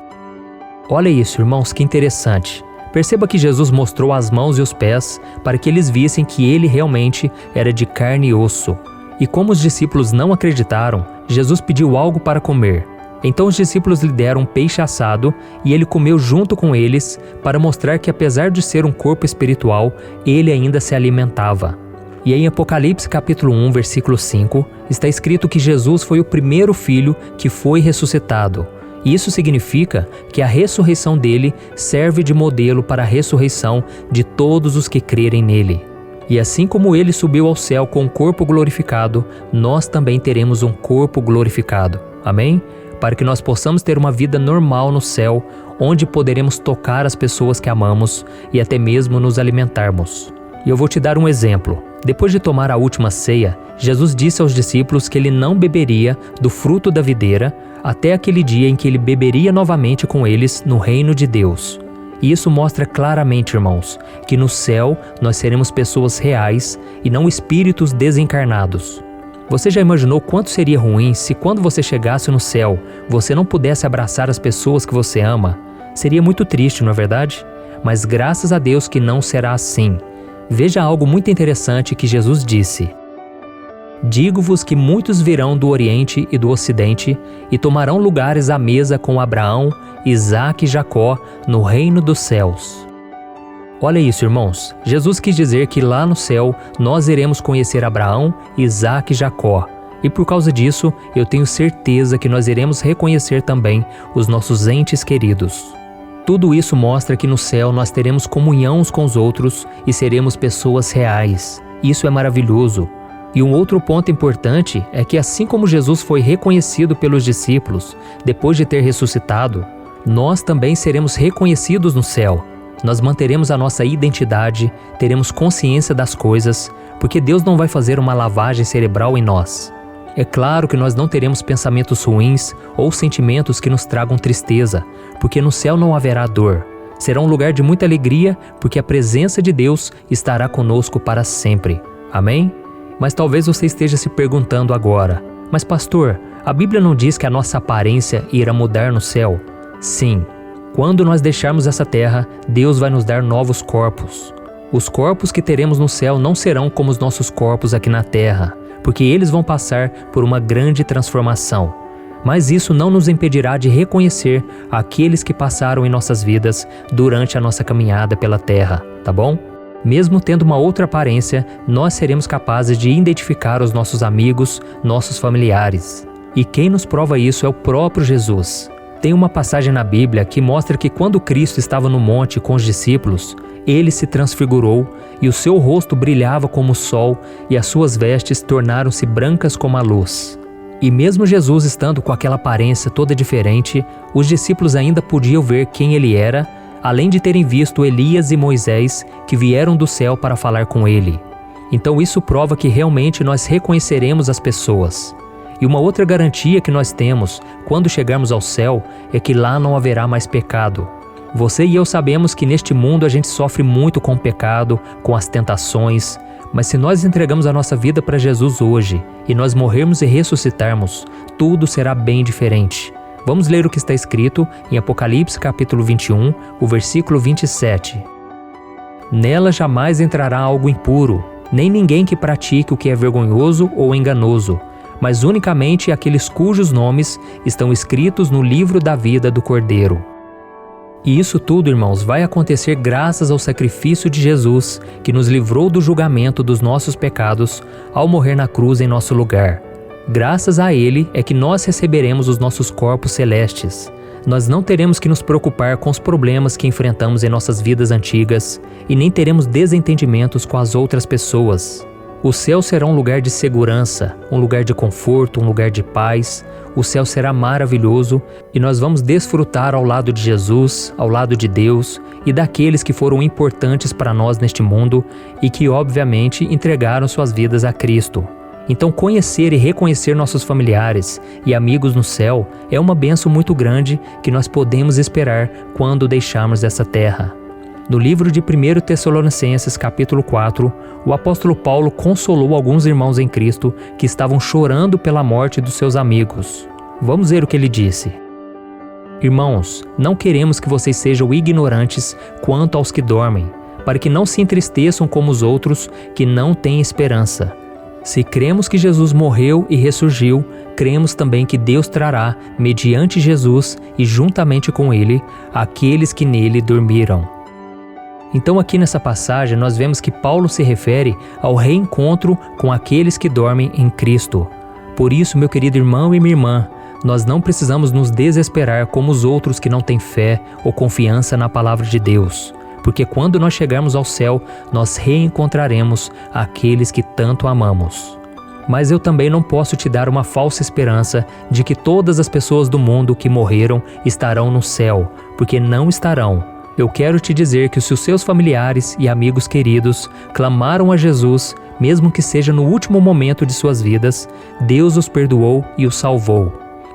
Olha isso, irmãos, que interessante. Perceba que Jesus mostrou as mãos e os pés para que eles vissem que ele realmente era de carne e osso. E como os discípulos não acreditaram, Jesus pediu algo para comer. Então os discípulos lhe deram um peixe assado e ele comeu junto com eles para mostrar que apesar de ser um corpo espiritual, ele ainda se alimentava. E em Apocalipse capítulo 1, versículo 5, está escrito que Jesus foi o primeiro filho que foi ressuscitado. E isso significa que a ressurreição dele serve de modelo para a ressurreição de todos os que crerem nele. E assim como ele subiu ao céu com um corpo glorificado, nós também teremos um corpo glorificado. Amém? Para que nós possamos ter uma vida normal no céu, onde poderemos tocar as pessoas que amamos e até mesmo nos alimentarmos. E eu vou te dar um exemplo. Depois de tomar a última ceia, Jesus disse aos discípulos que ele não beberia do fruto da videira até aquele dia em que ele beberia novamente com eles no reino de Deus. E isso mostra claramente, irmãos, que no céu nós seremos pessoas reais e não espíritos desencarnados. Você já imaginou quanto seria ruim se quando você chegasse no céu, você não pudesse abraçar as pessoas que você ama? Seria muito triste, não é verdade? Mas graças a Deus que não será assim. Veja algo muito interessante que Jesus disse. Digo-vos que muitos virão do Oriente e do Ocidente e tomarão lugares à mesa com Abraão, Isaque e Jacó no reino dos céus. Olha isso, irmãos. Jesus quis dizer que lá no céu nós iremos conhecer Abraão, Isaque e Jacó. E por causa disso, eu tenho certeza que nós iremos reconhecer também os nossos entes queridos. Tudo isso mostra que no céu nós teremos comunhão uns com os outros e seremos pessoas reais. Isso é maravilhoso. E um outro ponto importante é que assim como Jesus foi reconhecido pelos discípulos depois de ter ressuscitado, nós também seremos reconhecidos no céu. Nós manteremos a nossa identidade, teremos consciência das coisas, porque Deus não vai fazer uma lavagem cerebral em nós. É claro que nós não teremos pensamentos ruins ou sentimentos que nos tragam tristeza, porque no céu não haverá dor. Será um lugar de muita alegria, porque a presença de Deus estará conosco para sempre. Amém? Mas talvez você esteja se perguntando agora, mas pastor, a Bíblia não diz que a nossa aparência irá mudar no céu? Sim, quando nós deixarmos essa terra, Deus vai nos dar novos corpos. Os corpos que teremos no céu não serão como os nossos corpos aqui na terra, porque eles vão passar por uma grande transformação. Mas isso não nos impedirá de reconhecer aqueles que passaram em nossas vidas durante a nossa caminhada pela terra, tá bom? Mesmo tendo uma outra aparência, nós seremos capazes de identificar os nossos amigos, nossos familiares. E quem nos prova isso é o próprio Jesus. Tem uma passagem na Bíblia que mostra que quando Cristo estava no monte com os discípulos, ele se transfigurou e o seu rosto brilhava como o sol e as suas vestes tornaram-se brancas como a luz. E mesmo Jesus estando com aquela aparência toda diferente, os discípulos ainda podiam ver quem ele era, além de terem visto Elias e Moisés que vieram do céu para falar com ele. Então isso prova que realmente nós reconheceremos as pessoas. E uma outra garantia que nós temos quando chegarmos ao céu é que lá não haverá mais pecado. Você e eu sabemos que neste mundo a gente sofre muito com o pecado, com as tentações, mas se nós entregamos a nossa vida para Jesus hoje e nós morrermos e ressuscitarmos, tudo será bem diferente. Vamos ler o que está escrito em Apocalipse capítulo 21, o versículo 27. Nela jamais entrará algo impuro, nem ninguém que pratique o que é vergonhoso ou enganoso, mas unicamente aqueles cujos nomes estão escritos no livro da vida do Cordeiro. E isso tudo, irmãos, vai acontecer graças ao sacrifício de Jesus, que nos livrou do julgamento dos nossos pecados ao morrer na cruz em nosso lugar. Graças a Ele é que nós receberemos os nossos corpos celestes. Nós não teremos que nos preocupar com os problemas que enfrentamos em nossas vidas antigas e nem teremos desentendimentos com as outras pessoas. O céu será um lugar de segurança, um lugar de conforto, um lugar de paz. O céu será maravilhoso e nós vamos desfrutar ao lado de Jesus, ao lado de Deus e daqueles que foram importantes para nós neste mundo e que, obviamente, entregaram suas vidas a Cristo. Então, conhecer e reconhecer nossos familiares e amigos no céu é uma bênção muito grande que nós podemos esperar quando deixarmos essa terra. No livro de 1 Tessalonicenses, capítulo 4, o apóstolo Paulo consolou alguns irmãos em Cristo que estavam chorando pela morte dos seus amigos. Vamos ver o que ele disse. Irmãos, não queremos que vocês sejam ignorantes quanto aos que dormem, para que não se entristeçam como os outros que não têm esperança. Se cremos que Jesus morreu e ressurgiu, cremos também que Deus trará, mediante Jesus e juntamente com ele, aqueles que nele dormiram. Então aqui nessa passagem nós vemos que Paulo se refere ao reencontro com aqueles que dormem em Cristo. Por isso, meu querido irmão e minha irmã, nós não precisamos nos desesperar como os outros que não têm fé ou confiança na palavra de Deus, porque quando nós chegarmos ao céu, nós reencontraremos aqueles que tanto amamos. Mas eu também não posso te dar uma falsa esperança de que todas as pessoas do mundo que morreram estarão no céu, porque não estarão. Eu quero te dizer que se os seus familiares e amigos queridos clamaram a Jesus, mesmo que seja no último momento de suas vidas, Deus os perdoou e os salvou.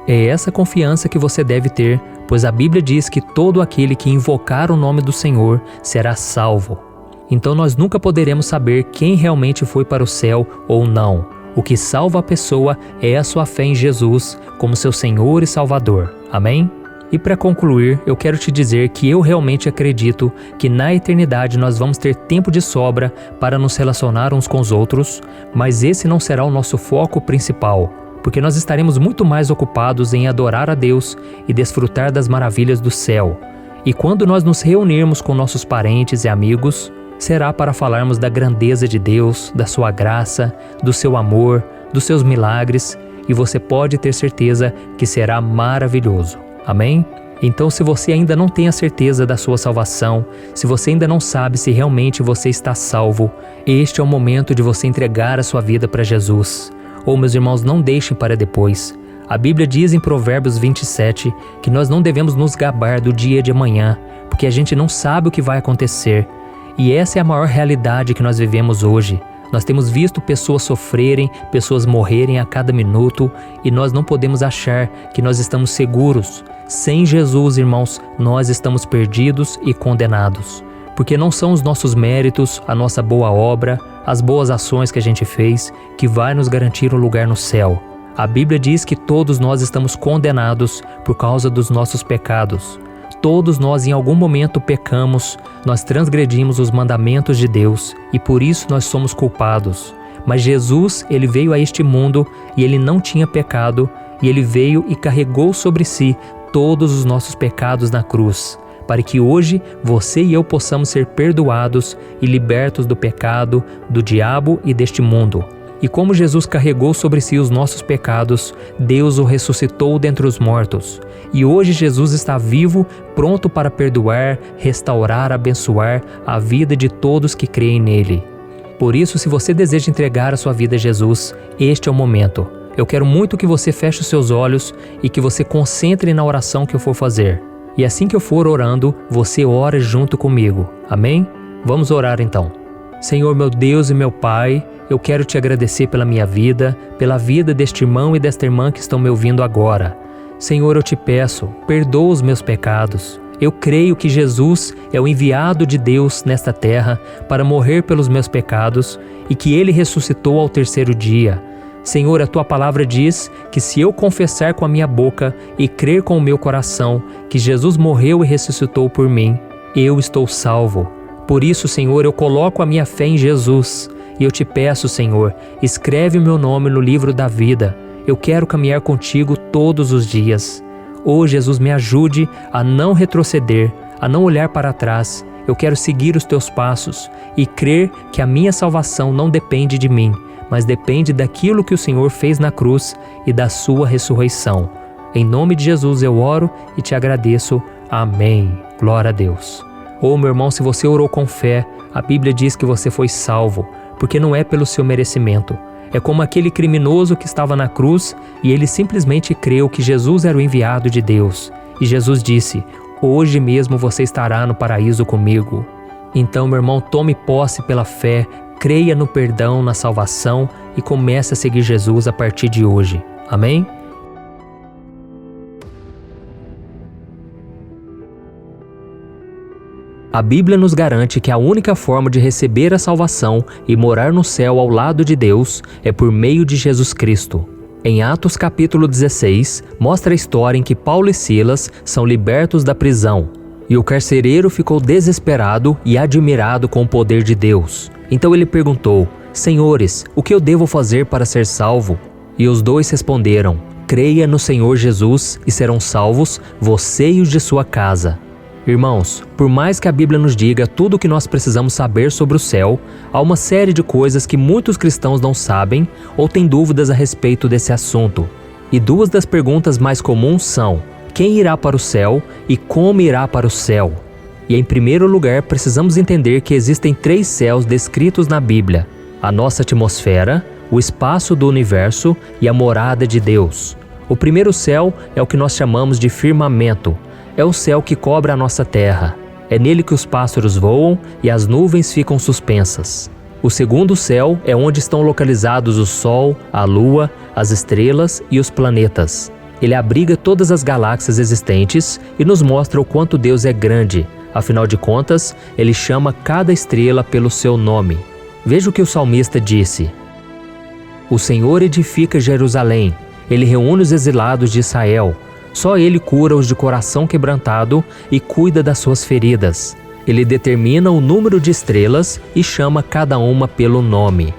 É essa confiança que você deve ter, pois a Bíblia diz que todo aquele que invocar o nome do Senhor será salvo. Então nós nunca poderemos saber quem realmente foi para o céu ou não. O que salva a pessoa é a sua fé em Jesus como seu Senhor e Salvador. Amém? E para concluir, eu quero te dizer que eu realmente acredito que na eternidade nós vamos ter tempo de sobra para nos relacionar uns com os outros, mas esse não será o nosso foco principal, porque nós estaremos muito mais ocupados em adorar a Deus e desfrutar das maravilhas do céu. E quando nós nos reunirmos com nossos parentes e amigos, será para falarmos da grandeza de Deus, da sua graça, do seu amor, dos seus milagres, e você pode ter certeza que será maravilhoso. Amém? Então, se você ainda não tem a certeza da sua salvação, se você ainda não sabe se realmente você está salvo, este é o momento de você entregar a sua vida para Jesus. Ou, meus irmãos, não deixem para depois. A Bíblia diz em Provérbios 27 que nós não devemos nos gabar do dia de amanhã, porque a gente não sabe o que vai acontecer. E essa é a maior realidade que nós vivemos hoje. Nós temos visto pessoas sofrerem, pessoas morrerem a cada minuto, e nós não podemos achar que nós estamos seguros. Sem Jesus, irmãos, nós estamos perdidos e condenados. Porque não são os nossos méritos, a nossa boa obra, as boas ações que a gente fez, que vai nos garantir um lugar no céu. A Bíblia diz que todos nós estamos condenados por causa dos nossos pecados. Todos nós em algum momento pecamos, nós transgredimos os mandamentos de Deus e por isso nós somos culpados. Mas Jesus, ele veio a este mundo e ele não tinha pecado e ele veio e carregou sobre si todos os nossos pecados na cruz, para que hoje você e eu possamos ser perdoados e libertos do pecado, do diabo e deste mundo. E como Jesus carregou sobre si os nossos pecados, Deus o ressuscitou dentre os mortos. E hoje Jesus está vivo, pronto para perdoar, restaurar, abençoar a vida de todos que creem nele. Por isso, se você deseja entregar a sua vida a Jesus, este é o momento. Eu quero muito que você feche os seus olhos e que você concentre na oração que eu for fazer. E assim que eu for orando, você ora junto comigo. Amém? Vamos orar então. Senhor, meu Deus e meu Pai, eu quero te agradecer pela minha vida, pela vida deste irmão e desta irmã que estão me ouvindo agora. Senhor, eu te peço, perdoa os meus pecados. Eu creio que Jesus é o enviado de Deus nesta terra para morrer pelos meus pecados e que Ele ressuscitou ao terceiro dia. Senhor, a Tua palavra diz que se eu confessar com a minha boca e crer com o meu coração que Jesus morreu e ressuscitou por mim, eu estou salvo. Por isso, Senhor, eu coloco a minha fé em Jesus e eu te peço, Senhor, escreve o meu nome no livro da vida. Eu quero caminhar contigo todos os dias. Oh, Jesus, me ajude a não retroceder, a não olhar para trás. Eu quero seguir os teus passos e crer que a minha salvação não depende de mim, mas depende daquilo que o Senhor fez na cruz e da sua ressurreição. Em nome de Jesus eu oro e te agradeço. Amém. Glória a Deus. Oh, meu irmão, se você orou com fé, a Bíblia diz que você foi salvo, porque não é pelo seu merecimento. É como aquele criminoso que estava na cruz e ele simplesmente creu que Jesus era o enviado de Deus. E Jesus disse, hoje mesmo você estará no paraíso comigo. Então, meu irmão, tome posse pela fé, creia no perdão, na salvação e comece a seguir Jesus a partir de hoje. Amém? A Bíblia nos garante que a única forma de receber a salvação e morar no céu ao lado de Deus é por meio de Jesus Cristo. Em Atos capítulo 16, mostra a história em que Paulo e Silas são libertos da prisão. E o carcereiro ficou desesperado e admirado com o poder de Deus. Então ele perguntou, Senhores, o que eu devo fazer para ser salvo? E os dois responderam, creia no Senhor Jesus e serão salvos você e os de sua casa. Irmãos, por mais que a Bíblia nos diga tudo o que nós precisamos saber sobre o céu, há uma série de coisas que muitos cristãos não sabem ou têm dúvidas a respeito desse assunto. E duas das perguntas mais comuns são, quem irá para o céu e como irá para o céu? E em primeiro lugar, precisamos entender que existem 3 céus descritos na Bíblia: a nossa atmosfera, o espaço do universo e a morada de Deus. O primeiro céu é o que nós chamamos de firmamento. É o céu que cobre a nossa terra. É nele que os pássaros voam e as nuvens ficam suspensas. O segundo céu é onde estão localizados o Sol, a Lua, as estrelas e os planetas. Ele abriga todas as galáxias existentes e nos mostra o quanto Deus é grande. Afinal de contas, ele chama cada estrela pelo seu nome. Veja o que o salmista disse: O Senhor edifica Jerusalém, ele reúne os exilados de Israel. Só ele cura os de coração quebrantado e cuida das suas feridas. Ele determina o número de estrelas e chama cada uma pelo nome.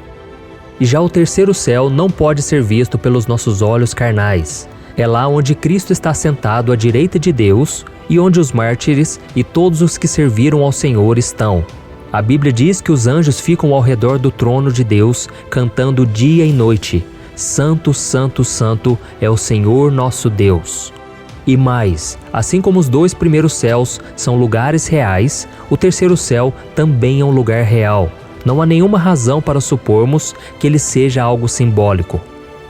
E já o terceiro céu não pode ser visto pelos nossos olhos carnais. É lá onde Cristo está sentado à direita de Deus e onde os mártires e todos os que serviram ao Senhor estão. A Bíblia diz que os anjos ficam ao redor do trono de Deus, cantando dia e noite: Santo, Santo, Santo é o Senhor nosso Deus. E mais, assim como os 2 primeiros céus são lugares reais, o terceiro céu também é um lugar real. Não há nenhuma razão para supormos que ele seja algo simbólico.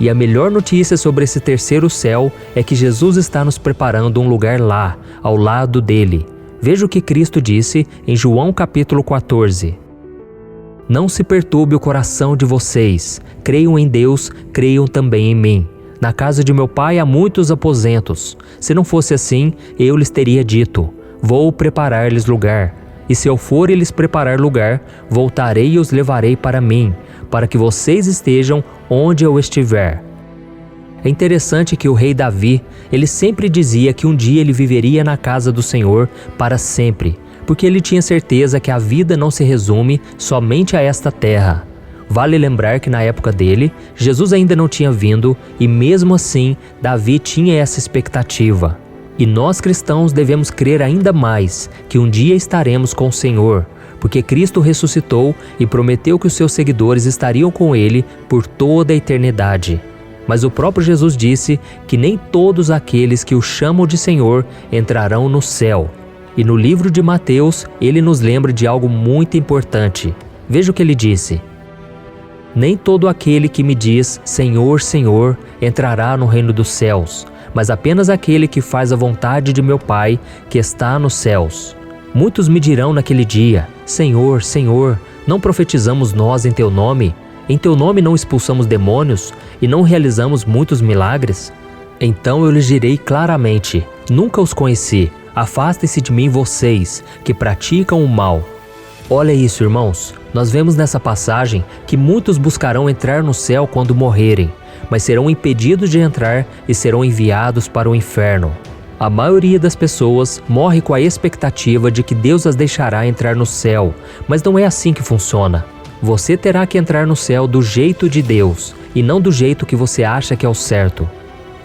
E a melhor notícia sobre esse terceiro céu é que Jesus está nos preparando um lugar lá, ao lado dele. Veja o que Cristo disse em João capítulo 14. Não se perturbe o coração de vocês. Creiam em Deus, creiam também em mim. Na casa de meu pai há muitos aposentos. Se não fosse assim, eu lhes teria dito: vou preparar-lhes lugar. E se eu for e lhes preparar lugar, voltarei e os levarei para mim, para que vocês estejam onde eu estiver. É interessante que o rei Davi, ele sempre dizia que um dia ele viveria na casa do Senhor para sempre, porque ele tinha certeza que a vida não se resume somente a esta terra. Vale lembrar que na época dele, Jesus ainda não tinha vindo e mesmo assim, Davi tinha essa expectativa. E nós cristãos devemos crer ainda mais que um dia estaremos com o Senhor, porque Cristo ressuscitou e prometeu que os seus seguidores estariam com ele por toda a eternidade. Mas o próprio Jesus disse que nem todos aqueles que o chamam de Senhor entrarão no céu. E no livro de Mateus, ele nos lembra de algo muito importante. Veja o que ele disse: Nem todo aquele que me diz, Senhor, Senhor, entrará no reino dos céus, mas apenas aquele que faz a vontade de meu Pai, que está nos céus. Muitos me dirão naquele dia: Senhor, Senhor, não profetizamos nós em Teu nome? Em Teu nome não expulsamos demônios e não realizamos muitos milagres? Então eu lhes direi claramente: nunca os conheci. Afastem-se de mim vocês, que praticam o mal. Olha isso, irmãos. Nós vemos nessa passagem que muitos buscarão entrar no céu quando morrerem, mas serão impedidos de entrar e serão enviados para o inferno. A maioria das pessoas morre com a expectativa de que Deus as deixará entrar no céu, mas não é assim que funciona. Você terá que entrar no céu do jeito de Deus e não do jeito que você acha que é o certo.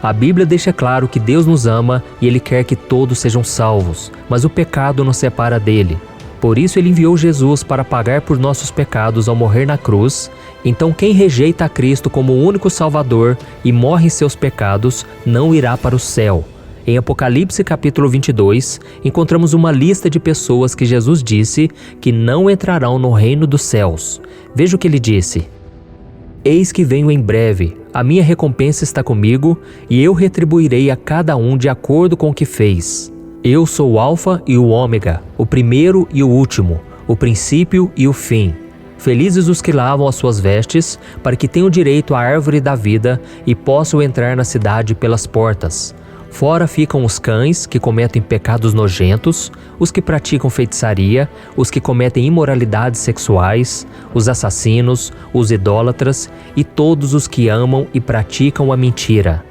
A Bíblia deixa claro que Deus nos ama e Ele quer que todos sejam salvos, mas o pecado nos separa dele. Por isso Ele enviou Jesus para pagar por nossos pecados ao morrer na cruz. Então quem rejeita a Cristo como o único Salvador e morre em seus pecados não irá para o céu. Em Apocalipse capítulo 22, encontramos uma lista de pessoas que Jesus disse que não entrarão no reino dos céus. Veja o que ele disse: Eis que venho em breve, a minha recompensa está comigo e eu retribuirei a cada um de acordo com o que fez. Eu sou o Alfa e o Ômega, o primeiro e o último, o princípio e o fim. Felizes os que lavam as suas vestes, para que tenham direito à árvore da vida e possam entrar na cidade pelas portas. Fora ficam os cães, que cometem pecados nojentos, os que praticam feitiçaria, os que cometem imoralidades sexuais, os assassinos, os idólatras e todos os que amam e praticam a mentira.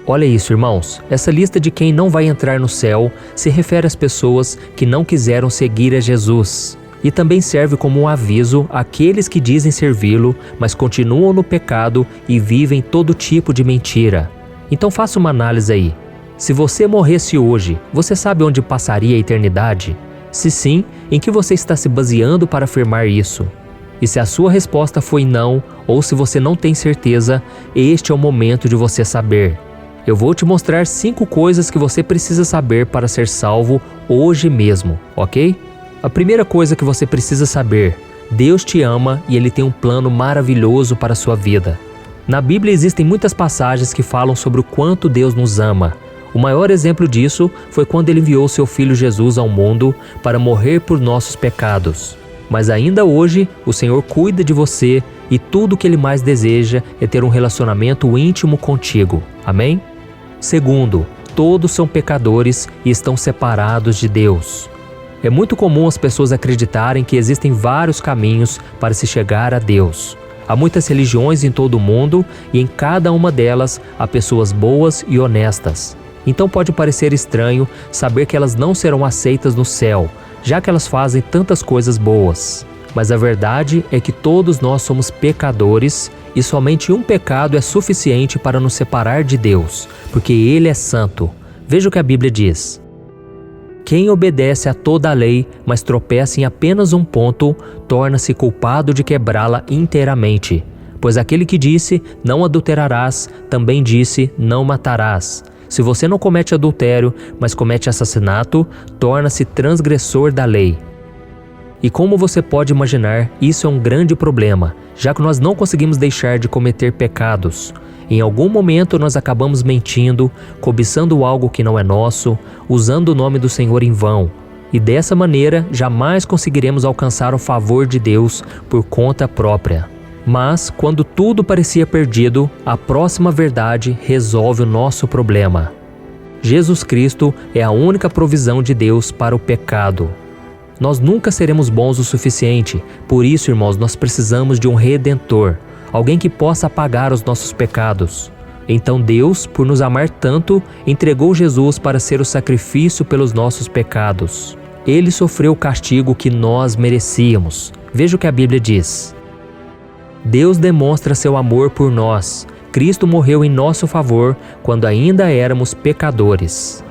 Olha isso, irmãos. Essa lista de quem não vai entrar no céu se refere às pessoas que não quiseram seguir a Jesus. E também serve como um aviso àqueles que dizem servi-lo, mas continuam no pecado e vivem todo tipo de mentira. Então faça uma análise aí. Se você morresse hoje, você sabe onde passaria a eternidade? Se sim, em que você está se baseando para afirmar isso? E se a sua resposta foi não, ou se você não tem certeza, este é o momento de você saber. Eu vou te mostrar 5 coisas que você precisa saber para ser salvo hoje mesmo, ok? A primeira coisa que você precisa saber: Deus te ama e Ele tem um plano maravilhoso para a sua vida. Na Bíblia existem muitas passagens que falam sobre o quanto Deus nos ama. O maior exemplo disso foi quando ele enviou seu Filho Jesus ao mundo para morrer por nossos pecados. Mas ainda hoje, o Senhor cuida de você e tudo o que Ele mais deseja é ter um relacionamento íntimo contigo. Amém? Segundo, todos são pecadores e estão separados de Deus. É muito comum as pessoas acreditarem que existem vários caminhos para se chegar a Deus. Há muitas religiões em todo o mundo e em cada uma delas há pessoas boas e honestas. Então pode parecer estranho saber que elas não serão aceitas no céu, já que elas fazem tantas coisas boas. Mas a verdade é que todos nós somos pecadores e somente um pecado é suficiente para nos separar de Deus, porque Ele é santo. Veja o que a Bíblia diz. Quem obedece a toda a lei, mas tropeça em apenas um ponto, torna-se culpado de quebrá-la inteiramente. Pois aquele que disse, não adulterarás, também disse, não matarás. Se você não comete adultério, mas comete assassinato, torna-se transgressor da lei. E como você pode imaginar, isso é um grande problema, já que nós não conseguimos deixar de cometer pecados. Em algum momento nós acabamos mentindo, cobiçando algo que não é nosso, usando o nome do Senhor em vão. E dessa maneira, jamais conseguiremos alcançar o favor de Deus por conta própria. Mas, quando tudo parecia perdido, a próxima verdade resolve o nosso problema. Jesus Cristo é a única provisão de Deus para o pecado. Nós nunca seremos bons o suficiente, por isso, irmãos, nós precisamos de um Redentor, alguém que possa apagar os nossos pecados. Então Deus, por nos amar tanto, entregou Jesus para ser o sacrifício pelos nossos pecados. Ele sofreu o castigo que nós merecíamos. Veja o que a Bíblia diz. Deus demonstra seu amor por nós. Cristo morreu em nosso favor quando ainda éramos pecadores.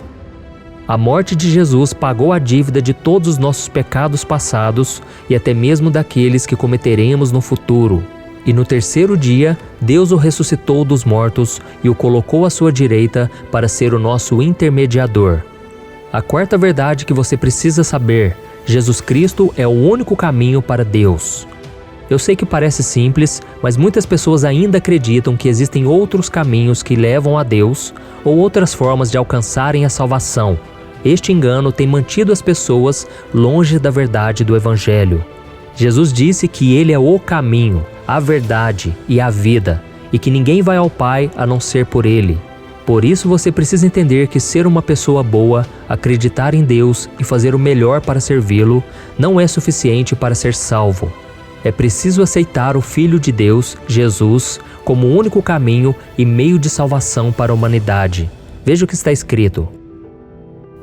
A morte de Jesus pagou a dívida de todos os nossos pecados passados e até mesmo daqueles que cometeremos no futuro. E no terceiro dia, Deus o ressuscitou dos mortos e o colocou à sua direita para ser o nosso intermediador. A quarta verdade que você precisa saber: Jesus Cristo é o único caminho para Deus. Eu sei que parece simples, mas muitas pessoas ainda acreditam que existem outros caminhos que levam a Deus ou outras formas de alcançarem a salvação. Este engano tem mantido as pessoas longe da verdade do Evangelho. Jesus disse que Ele é o caminho, a verdade e a vida, e que ninguém vai ao Pai a não ser por Ele. Por isso você precisa entender que ser uma pessoa boa, acreditar em Deus e fazer o melhor para servi-lo, não é suficiente para ser salvo. É preciso aceitar o Filho de Deus, Jesus, como o único caminho e meio de salvação para a humanidade. Veja o que está escrito.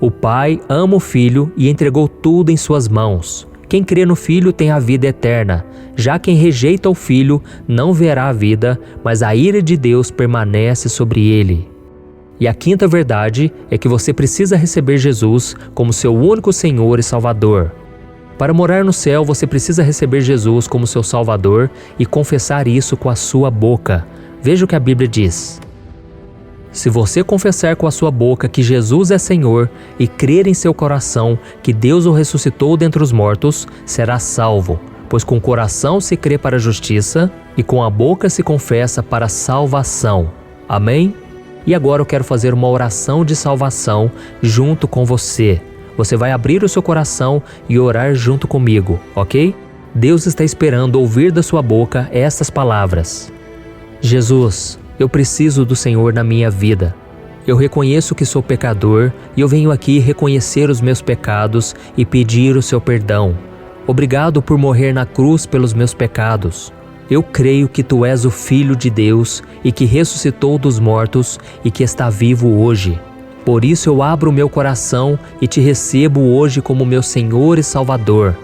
O Pai ama o Filho e entregou tudo em suas mãos. Quem crê no Filho tem a vida eterna. Já quem rejeita o Filho não verá a vida, mas a ira de Deus permanece sobre ele. E a quinta verdade é que você precisa receber Jesus como seu único Senhor e Salvador. Para morar no céu, você precisa receber Jesus como seu Salvador e confessar isso com a sua boca. Veja o que a Bíblia diz. Se você confessar com a sua boca que Jesus é Senhor e crer em seu coração que Deus o ressuscitou dentre os mortos, será salvo, pois com o coração se crê para a justiça e com a boca se confessa para a salvação. Amém? E agora eu quero fazer uma oração de salvação junto com você. Você vai abrir o seu coração e orar junto comigo, ok? Deus está esperando ouvir da sua boca estas palavras. Jesus, eu preciso do Senhor na minha vida. Eu reconheço que sou pecador e eu venho aqui reconhecer os meus pecados e pedir o seu perdão. Obrigado por morrer na cruz pelos meus pecados. Eu creio que Tu és o Filho de Deus e que ressuscitou dos mortos e que está vivo hoje. Por isso eu abro o meu coração e Te recebo hoje como meu Senhor e Salvador.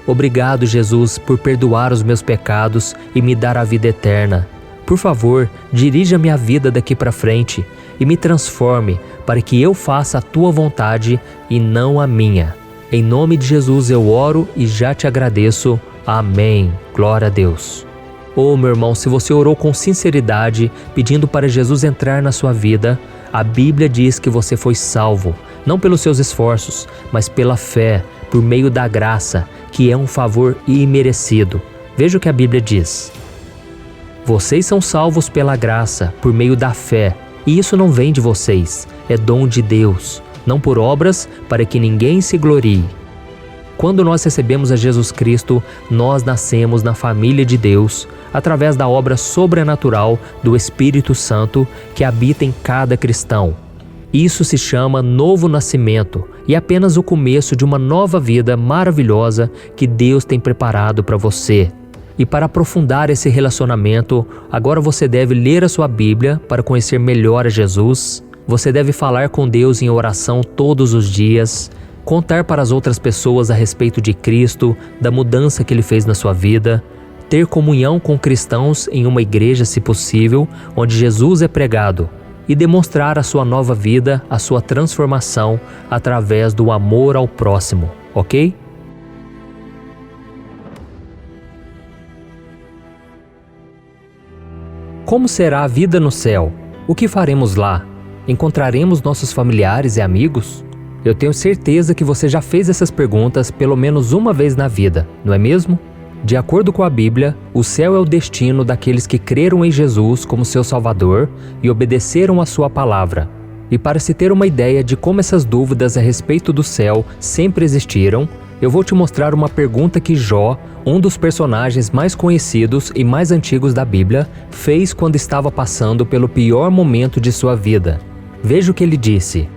Obrigado, Jesus, por perdoar os meus pecados e me dar a vida eterna. Por favor, dirija minha vida daqui para frente e me transforme para que eu faça a Tua vontade e não a minha. Em nome de Jesus eu oro e já Te agradeço. Amém. Glória a Deus. Meu irmão, se você orou com sinceridade, pedindo para Jesus entrar na sua vida, a Bíblia diz que você foi salvo, não pelos seus esforços, mas pela fé, por meio da graça, que é um favor imerecido. Veja o que a Bíblia diz. Vocês são salvos pela graça, por meio da fé, e isso não vem de vocês, é dom de Deus, não por obras, para que ninguém se glorie. Quando nós recebemos a Jesus Cristo, nós nascemos na família de Deus, através da obra sobrenatural do Espírito Santo que habita em cada cristão. Isso se chama novo nascimento e é apenas o começo de uma nova vida maravilhosa que Deus tem preparado para você. E para aprofundar esse relacionamento, agora você deve ler a sua Bíblia para conhecer melhor a Jesus. Você deve falar com Deus em oração todos os dias, contar para as outras pessoas a respeito de Cristo, da mudança que Ele fez na sua vida, ter comunhão com cristãos em uma igreja, se possível, onde Jesus é pregado, e demonstrar a sua nova vida, a sua transformação através do amor ao próximo, ok? Como será a vida no céu? O que faremos lá? Encontraremos nossos familiares e amigos? Eu tenho certeza que você já fez essas perguntas pelo menos uma vez na vida, não é mesmo? De acordo com a Bíblia, o céu é o destino daqueles que creram em Jesus como seu Salvador e obedeceram à sua palavra. E para se ter uma ideia de como essas dúvidas a respeito do céu sempre existiram, eu vou te mostrar uma pergunta que Jó, um dos personagens mais conhecidos e mais antigos da Bíblia, fez quando estava passando pelo pior momento de sua vida. Veja o que ele disse: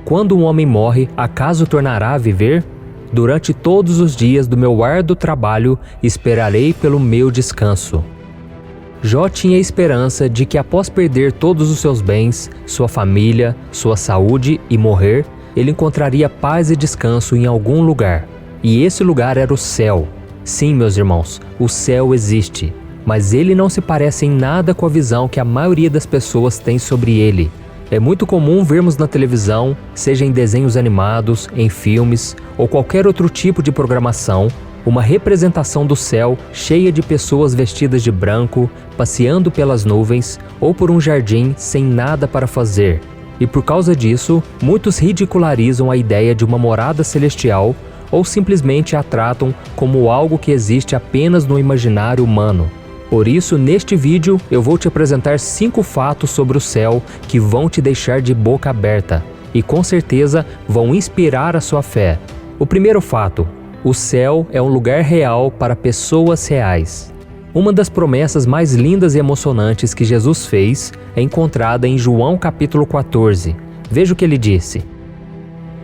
"Quando um homem morre, acaso tornará a viver? Durante todos os dias do meu árduo trabalho, esperarei pelo meu descanso." Jó tinha esperança de que após perder todos os seus bens, sua família, sua saúde e morrer, ele encontraria paz e descanso em algum lugar. E esse lugar era o céu. Sim, meus irmãos, o céu existe, mas ele não se parece em nada com a visão que a maioria das pessoas tem sobre ele. É muito comum vermos na televisão, seja em desenhos animados, em filmes ou qualquer outro tipo de programação, uma representação do céu cheia de pessoas vestidas de branco, passeando pelas nuvens ou por um jardim sem nada para fazer. E por causa disso, muitos ridicularizam a ideia de uma morada celestial ou simplesmente a tratam como algo que existe apenas no imaginário humano. Por isso, neste vídeo, eu vou te apresentar 5 fatos sobre o céu que vão te deixar de boca aberta e com certeza vão inspirar a sua fé. O primeiro fato: o céu é um lugar real para pessoas reais. Uma das promessas mais lindas e emocionantes que Jesus fez é encontrada em João capítulo 14. Veja o que ele disse: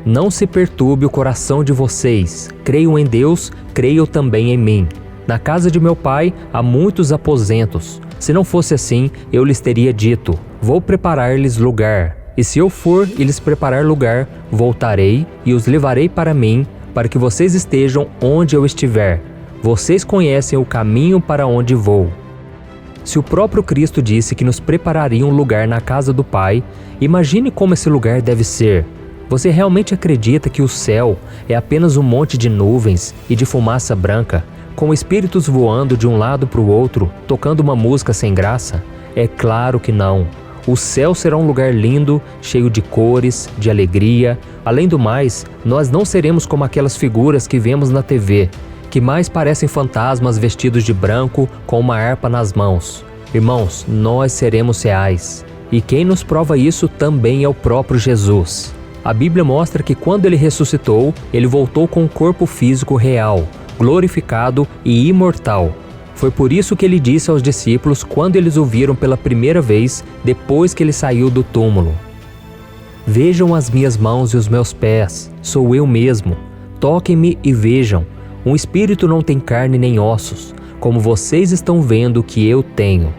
"Não se perturbe o coração de vocês. Creiam em Deus, creiam também em mim. Na casa de meu pai há muitos aposentos. Se não fosse assim, eu lhes teria dito: vou preparar-lhes lugar. E se eu for e lhes preparar lugar, voltarei e os levarei para mim, para que vocês estejam onde eu estiver. Vocês conhecem o caminho para onde vou." Se o próprio Cristo disse que nos prepararia um lugar na casa do Pai, imagine como esse lugar deve ser. Você realmente acredita que o céu é apenas um monte de nuvens e de fumaça branca, com espíritos voando de um lado para o outro, tocando uma música sem graça? É claro que não. O céu será um lugar lindo, cheio de cores, de alegria. Além do mais, nós não seremos como aquelas figuras que vemos na TV, que mais parecem fantasmas vestidos de branco com uma harpa nas mãos. Irmãos, nós seremos reais. E quem nos prova isso também é o próprio Jesus. A Bíblia mostra que quando ele ressuscitou, ele voltou com um corpo físico real, glorificado e imortal. Foi por isso que ele disse aos discípulos quando eles o viram pela primeira vez, depois que ele saiu do túmulo: "Vejam as minhas mãos e os meus pés, sou eu mesmo. Toquem-me e vejam. Um espírito não tem carne nem ossos, como vocês estão vendo que eu tenho."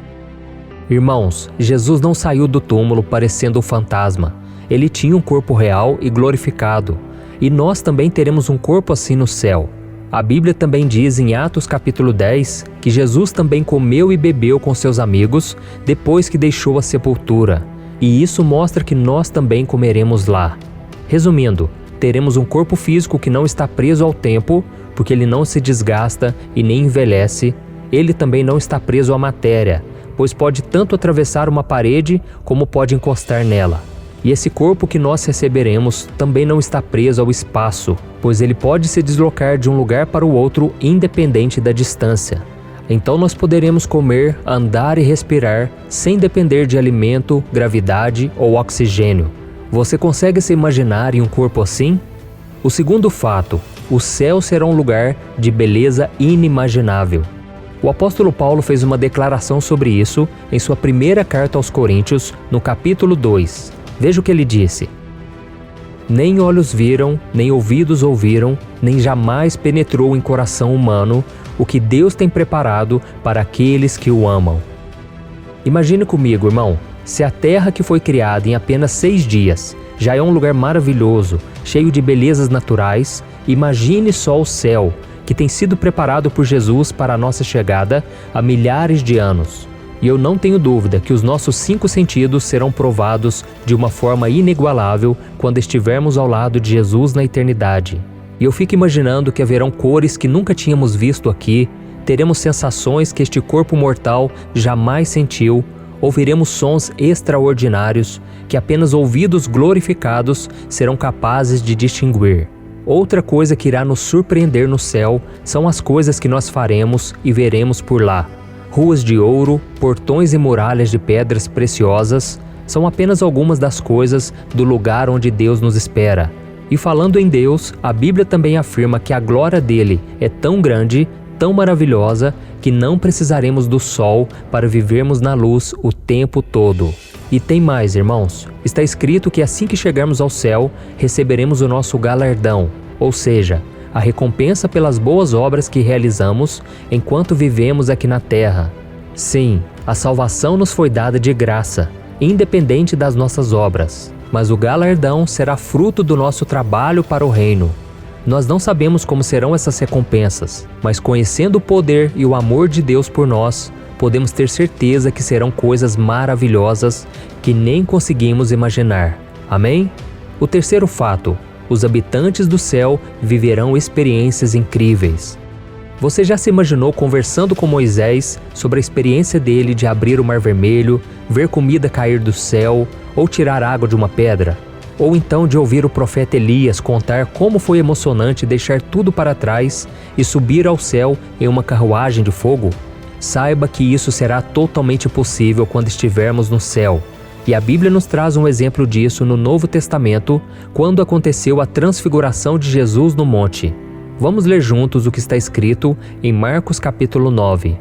Irmãos, Jesus não saiu do túmulo parecendo um fantasma. Ele tinha um corpo real e glorificado. E nós também teremos um corpo assim no céu. A Bíblia também diz em Atos capítulo 10 que Jesus também comeu e bebeu com seus amigos depois que deixou a sepultura. E isso mostra que nós também comeremos lá. Resumindo, teremos um corpo físico que não está preso ao tempo, porque ele não se desgasta e nem envelhece. Ele também não está preso à matéria, pois pode tanto atravessar uma parede como pode encostar nela. E esse corpo que nós receberemos também não está preso ao espaço, pois ele pode se deslocar de um lugar para o outro independente da distância. Então nós poderemos comer, andar e respirar sem depender de alimento, gravidade ou oxigênio. Você consegue se imaginar em um corpo assim? O segundo fato, o céu será um lugar de beleza inimaginável. O apóstolo Paulo fez uma declaração sobre isso em sua primeira carta aos Coríntios, no capítulo 2. Veja o que ele disse: Nem olhos viram, nem ouvidos ouviram, nem jamais penetrou em coração humano o que Deus tem preparado para aqueles que o amam. Imagine comigo, irmão, se a terra que foi criada em apenas 6 dias já é um lugar maravilhoso, cheio de belezas naturais, imagine só o céu, que tem sido preparado por Jesus para a nossa chegada há milhares de anos. E eu não tenho dúvida que os nossos 5 sentidos serão provados de uma forma inigualável quando estivermos ao lado de Jesus na eternidade. E eu fico imaginando que haverão cores que nunca tínhamos visto aqui, teremos sensações que este corpo mortal jamais sentiu, ouviremos sons extraordinários que apenas ouvidos glorificados serão capazes de distinguir. Outra coisa que irá nos surpreender no céu são as coisas que nós faremos e veremos por lá. Ruas de ouro, portões e muralhas de pedras preciosas são apenas algumas das coisas do lugar onde Deus nos espera. E falando em Deus, a Bíblia também afirma que a glória dele é tão grande, tão maravilhosa, que não precisaremos do sol para vivermos na luz o tempo todo. E tem mais, irmãos. Está escrito que assim que chegarmos ao céu, receberemos o nosso galardão, ou seja, a recompensa pelas boas obras que realizamos enquanto vivemos aqui na terra. Sim, a salvação nos foi dada de graça, independente das nossas obras, mas o galardão será fruto do nosso trabalho para o reino. Nós não sabemos como serão essas recompensas, mas conhecendo o poder e o amor de Deus por nós, podemos ter certeza que serão coisas maravilhosas que nem conseguimos imaginar. Amém? O terceiro fato, os habitantes do céu viverão experiências incríveis. Você já se imaginou conversando com Moisés sobre a experiência dele de abrir o Mar Vermelho, ver comida cair do céu ou tirar água de uma pedra? Ou então de ouvir o profeta Elias contar como foi emocionante deixar tudo para trás e subir ao céu em uma carruagem de fogo? Saiba que isso será totalmente possível quando estivermos no céu. E a Bíblia nos traz um exemplo disso no Novo Testamento, quando aconteceu a transfiguração de Jesus no monte. Vamos ler juntos o que está escrito em Marcos capítulo 9.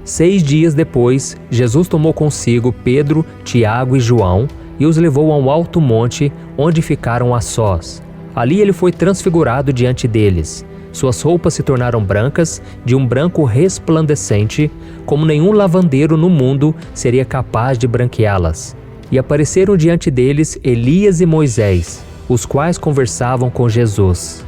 6 dias depois, Jesus tomou consigo Pedro, Tiago e João e os levou a um alto monte, onde ficaram a sós. Ali ele foi transfigurado diante deles. Suas roupas se tornaram brancas, de um branco resplandecente, como nenhum lavandeiro no mundo seria capaz de branqueá-las. E apareceram diante deles Elias e Moisés, os quais conversavam com Jesus.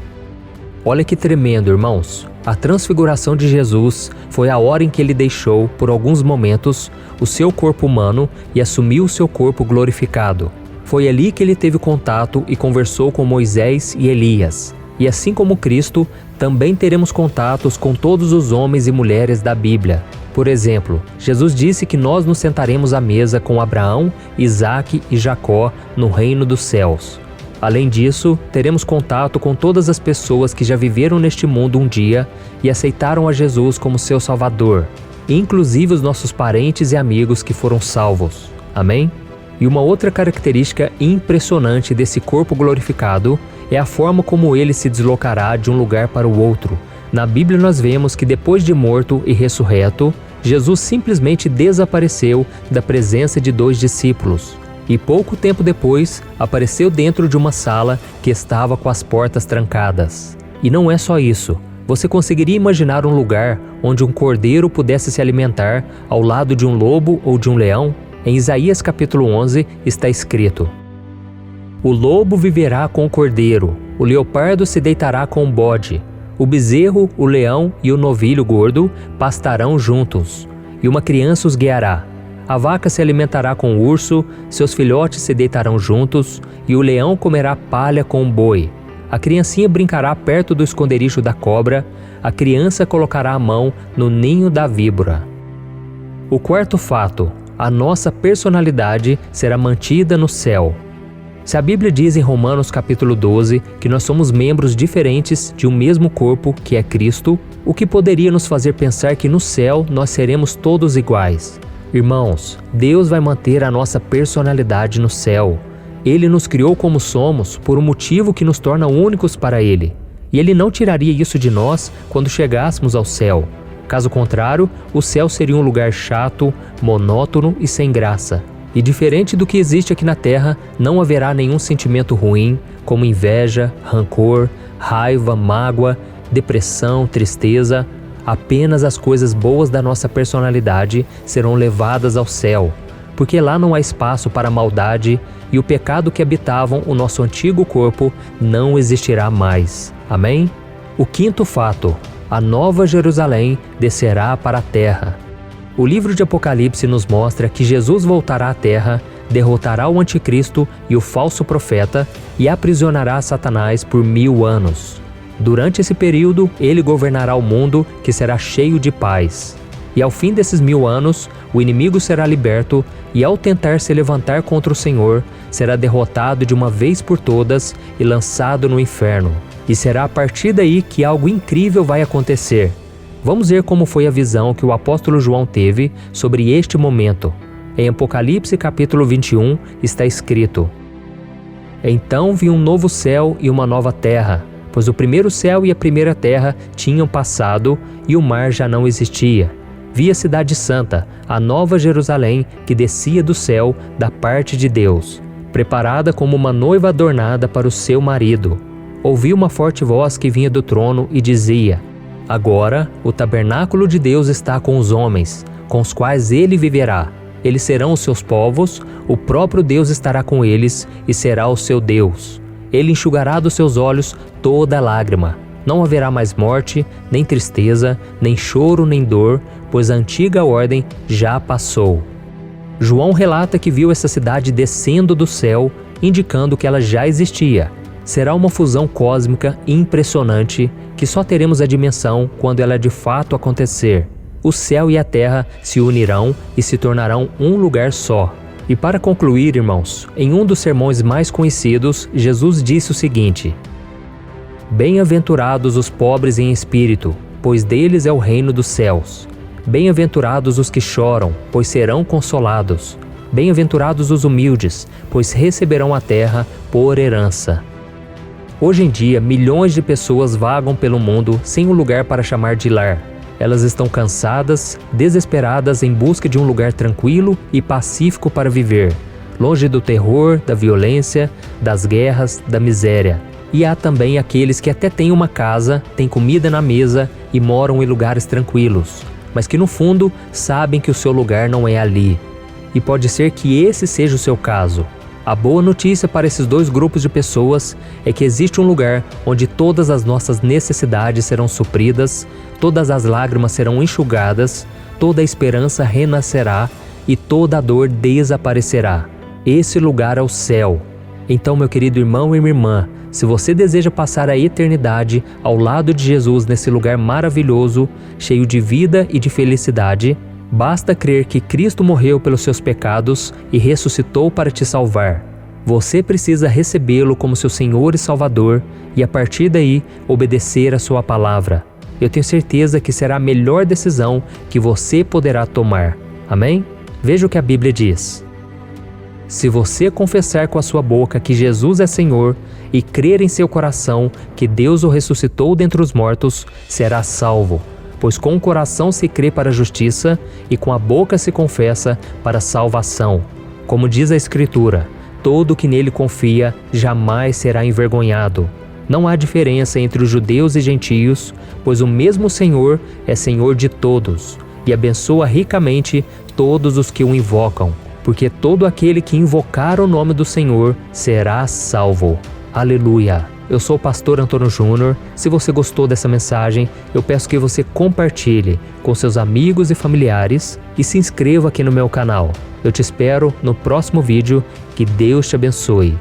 Olha que tremendo, irmãos! A transfiguração de Jesus foi a hora em que ele deixou, por alguns momentos, o seu corpo humano e assumiu o seu corpo glorificado. Foi ali que ele teve contato e conversou com Moisés e Elias. E assim como Cristo, também teremos contatos com todos os homens e mulheres da Bíblia. Por exemplo, Jesus disse que nós nos sentaremos à mesa com Abraão, Isaque e Jacó no reino dos céus. Além disso, teremos contato com todas as pessoas que já viveram neste mundo um dia e aceitaram a Jesus como seu Salvador, inclusive os nossos parentes e amigos que foram salvos. Amém? E uma outra característica impressionante desse corpo glorificado é a forma como ele se deslocará de um lugar para o outro. Na Bíblia nós vemos que depois de morto e ressurreto, Jesus simplesmente desapareceu da presença de 2 discípulos. E pouco tempo depois, apareceu dentro de uma sala que estava com as portas trancadas. E não é só isso. Você conseguiria imaginar um lugar onde um cordeiro pudesse se alimentar ao lado de um lobo ou de um leão? Em Isaías capítulo 11 está escrito: O lobo viverá com o cordeiro, o leopardo se deitará com o bode, o bezerro, o leão e o novilho gordo pastarão juntos, e uma criança os guiará. A vaca se alimentará com o urso, seus filhotes se deitarão juntos, e o leão comerá palha com o boi. A criancinha brincará perto do esconderijo da cobra, a criança colocará a mão no ninho da víbora. O quarto fato, a nossa personalidade será mantida no céu. Se a Bíblia diz em Romanos capítulo 12 que nós somos membros diferentes de um mesmo corpo, que é Cristo, o que poderia nos fazer pensar que no céu nós seremos todos iguais? Irmãos, Deus vai manter a nossa personalidade no céu. Ele nos criou como somos por um motivo que nos torna únicos para Ele. E Ele não tiraria isso de nós quando chegássemos ao céu. Caso contrário, o céu seria um lugar chato, monótono e sem graça. E diferente do que existe aqui na Terra, não haverá nenhum sentimento ruim, como inveja, rancor, raiva, mágoa, depressão, tristeza. Apenas as coisas boas da nossa personalidade serão levadas ao céu, porque lá não há espaço para a maldade e o pecado que habitavam o nosso antigo corpo não existirá mais. Amém? O quinto fato: a Nova Jerusalém descerá para a terra. O livro de Apocalipse nos mostra que Jesus voltará à terra, derrotará o anticristo e o falso profeta e aprisionará Satanás por 1000 anos. Durante esse período, ele governará o mundo, que será cheio de paz. E ao fim desses 1000 anos, o inimigo será liberto e, ao tentar se levantar contra o Senhor, será derrotado de uma vez por todas e lançado no inferno. E será a partir daí que algo incrível vai acontecer. Vamos ver como foi a visão que o apóstolo João teve sobre este momento. Em Apocalipse capítulo 21 está escrito: Então vi um novo céu e uma nova terra, pois o primeiro céu e a primeira terra tinham passado e o mar já não existia. Vi a cidade santa, a Nova Jerusalém, que descia do céu da parte de Deus, preparada como uma noiva adornada para o seu marido. Ouvi uma forte voz que vinha do trono e dizia: Agora o tabernáculo de Deus está com os homens, com os quais ele viverá. Eles serão os seus povos, o próprio Deus estará com eles e será o seu Deus. Ele enxugará dos seus olhos toda lágrima. Não haverá mais morte, nem tristeza, nem choro, nem dor, pois a antiga ordem já passou. João relata que viu essa cidade descendo do céu, indicando que ela já existia. Será uma fusão cósmica impressionante que só teremos a dimensão quando ela de fato acontecer. O céu e a terra se unirão e se tornarão um lugar só. E para concluir, irmãos, em um dos sermões mais conhecidos, Jesus disse o seguinte: Bem-aventurados os pobres em espírito, pois deles é o reino dos céus. Bem-aventurados os que choram, pois serão consolados. Bem-aventurados os humildes, pois receberão a terra por herança. Hoje em dia, milhões de pessoas vagam pelo mundo sem um lugar para chamar de lar. Elas estão cansadas, desesperadas em busca de um lugar tranquilo e pacífico para viver, longe do terror, da violência, das guerras, da miséria. E há também aqueles que até têm uma casa, têm comida na mesa e moram em lugares tranquilos, mas que no fundo sabem que o seu lugar não é ali. E pode ser que esse seja o seu caso. A boa notícia para esses dois grupos de pessoas é que existe um lugar onde todas as nossas necessidades serão supridas, todas as lágrimas serão enxugadas, toda a esperança renascerá e toda a dor desaparecerá. Esse lugar é o céu. Então, meu querido irmão e minha irmã, se você deseja passar a eternidade ao lado de Jesus nesse lugar maravilhoso, cheio de vida e de felicidade, basta crer que Cristo morreu pelos seus pecados e ressuscitou para te salvar. Você precisa recebê-lo como seu Senhor e Salvador e, a partir daí, obedecer a sua palavra. Eu tenho certeza que será a melhor decisão que você poderá tomar. Amém? Veja o que a Bíblia diz. Se você confessar com a sua boca que Jesus é Senhor e crer em seu coração que Deus o ressuscitou dentre os mortos, será salvo. Pois com o coração se crê para a justiça e com a boca se confessa para a salvação. Como diz a Escritura, todo que nele confia jamais será envergonhado. Não há diferença entre os judeus e gentios, pois o mesmo Senhor é Senhor de todos e abençoa ricamente todos os que o invocam, porque todo aquele que invocar o nome do Senhor será salvo. Aleluia! Eu sou o pastor Antônio Júnior. Se você gostou dessa mensagem, eu peço que você compartilhe com seus amigos e familiares e se inscreva aqui no meu canal. Eu te espero no próximo vídeo. Que Deus te abençoe.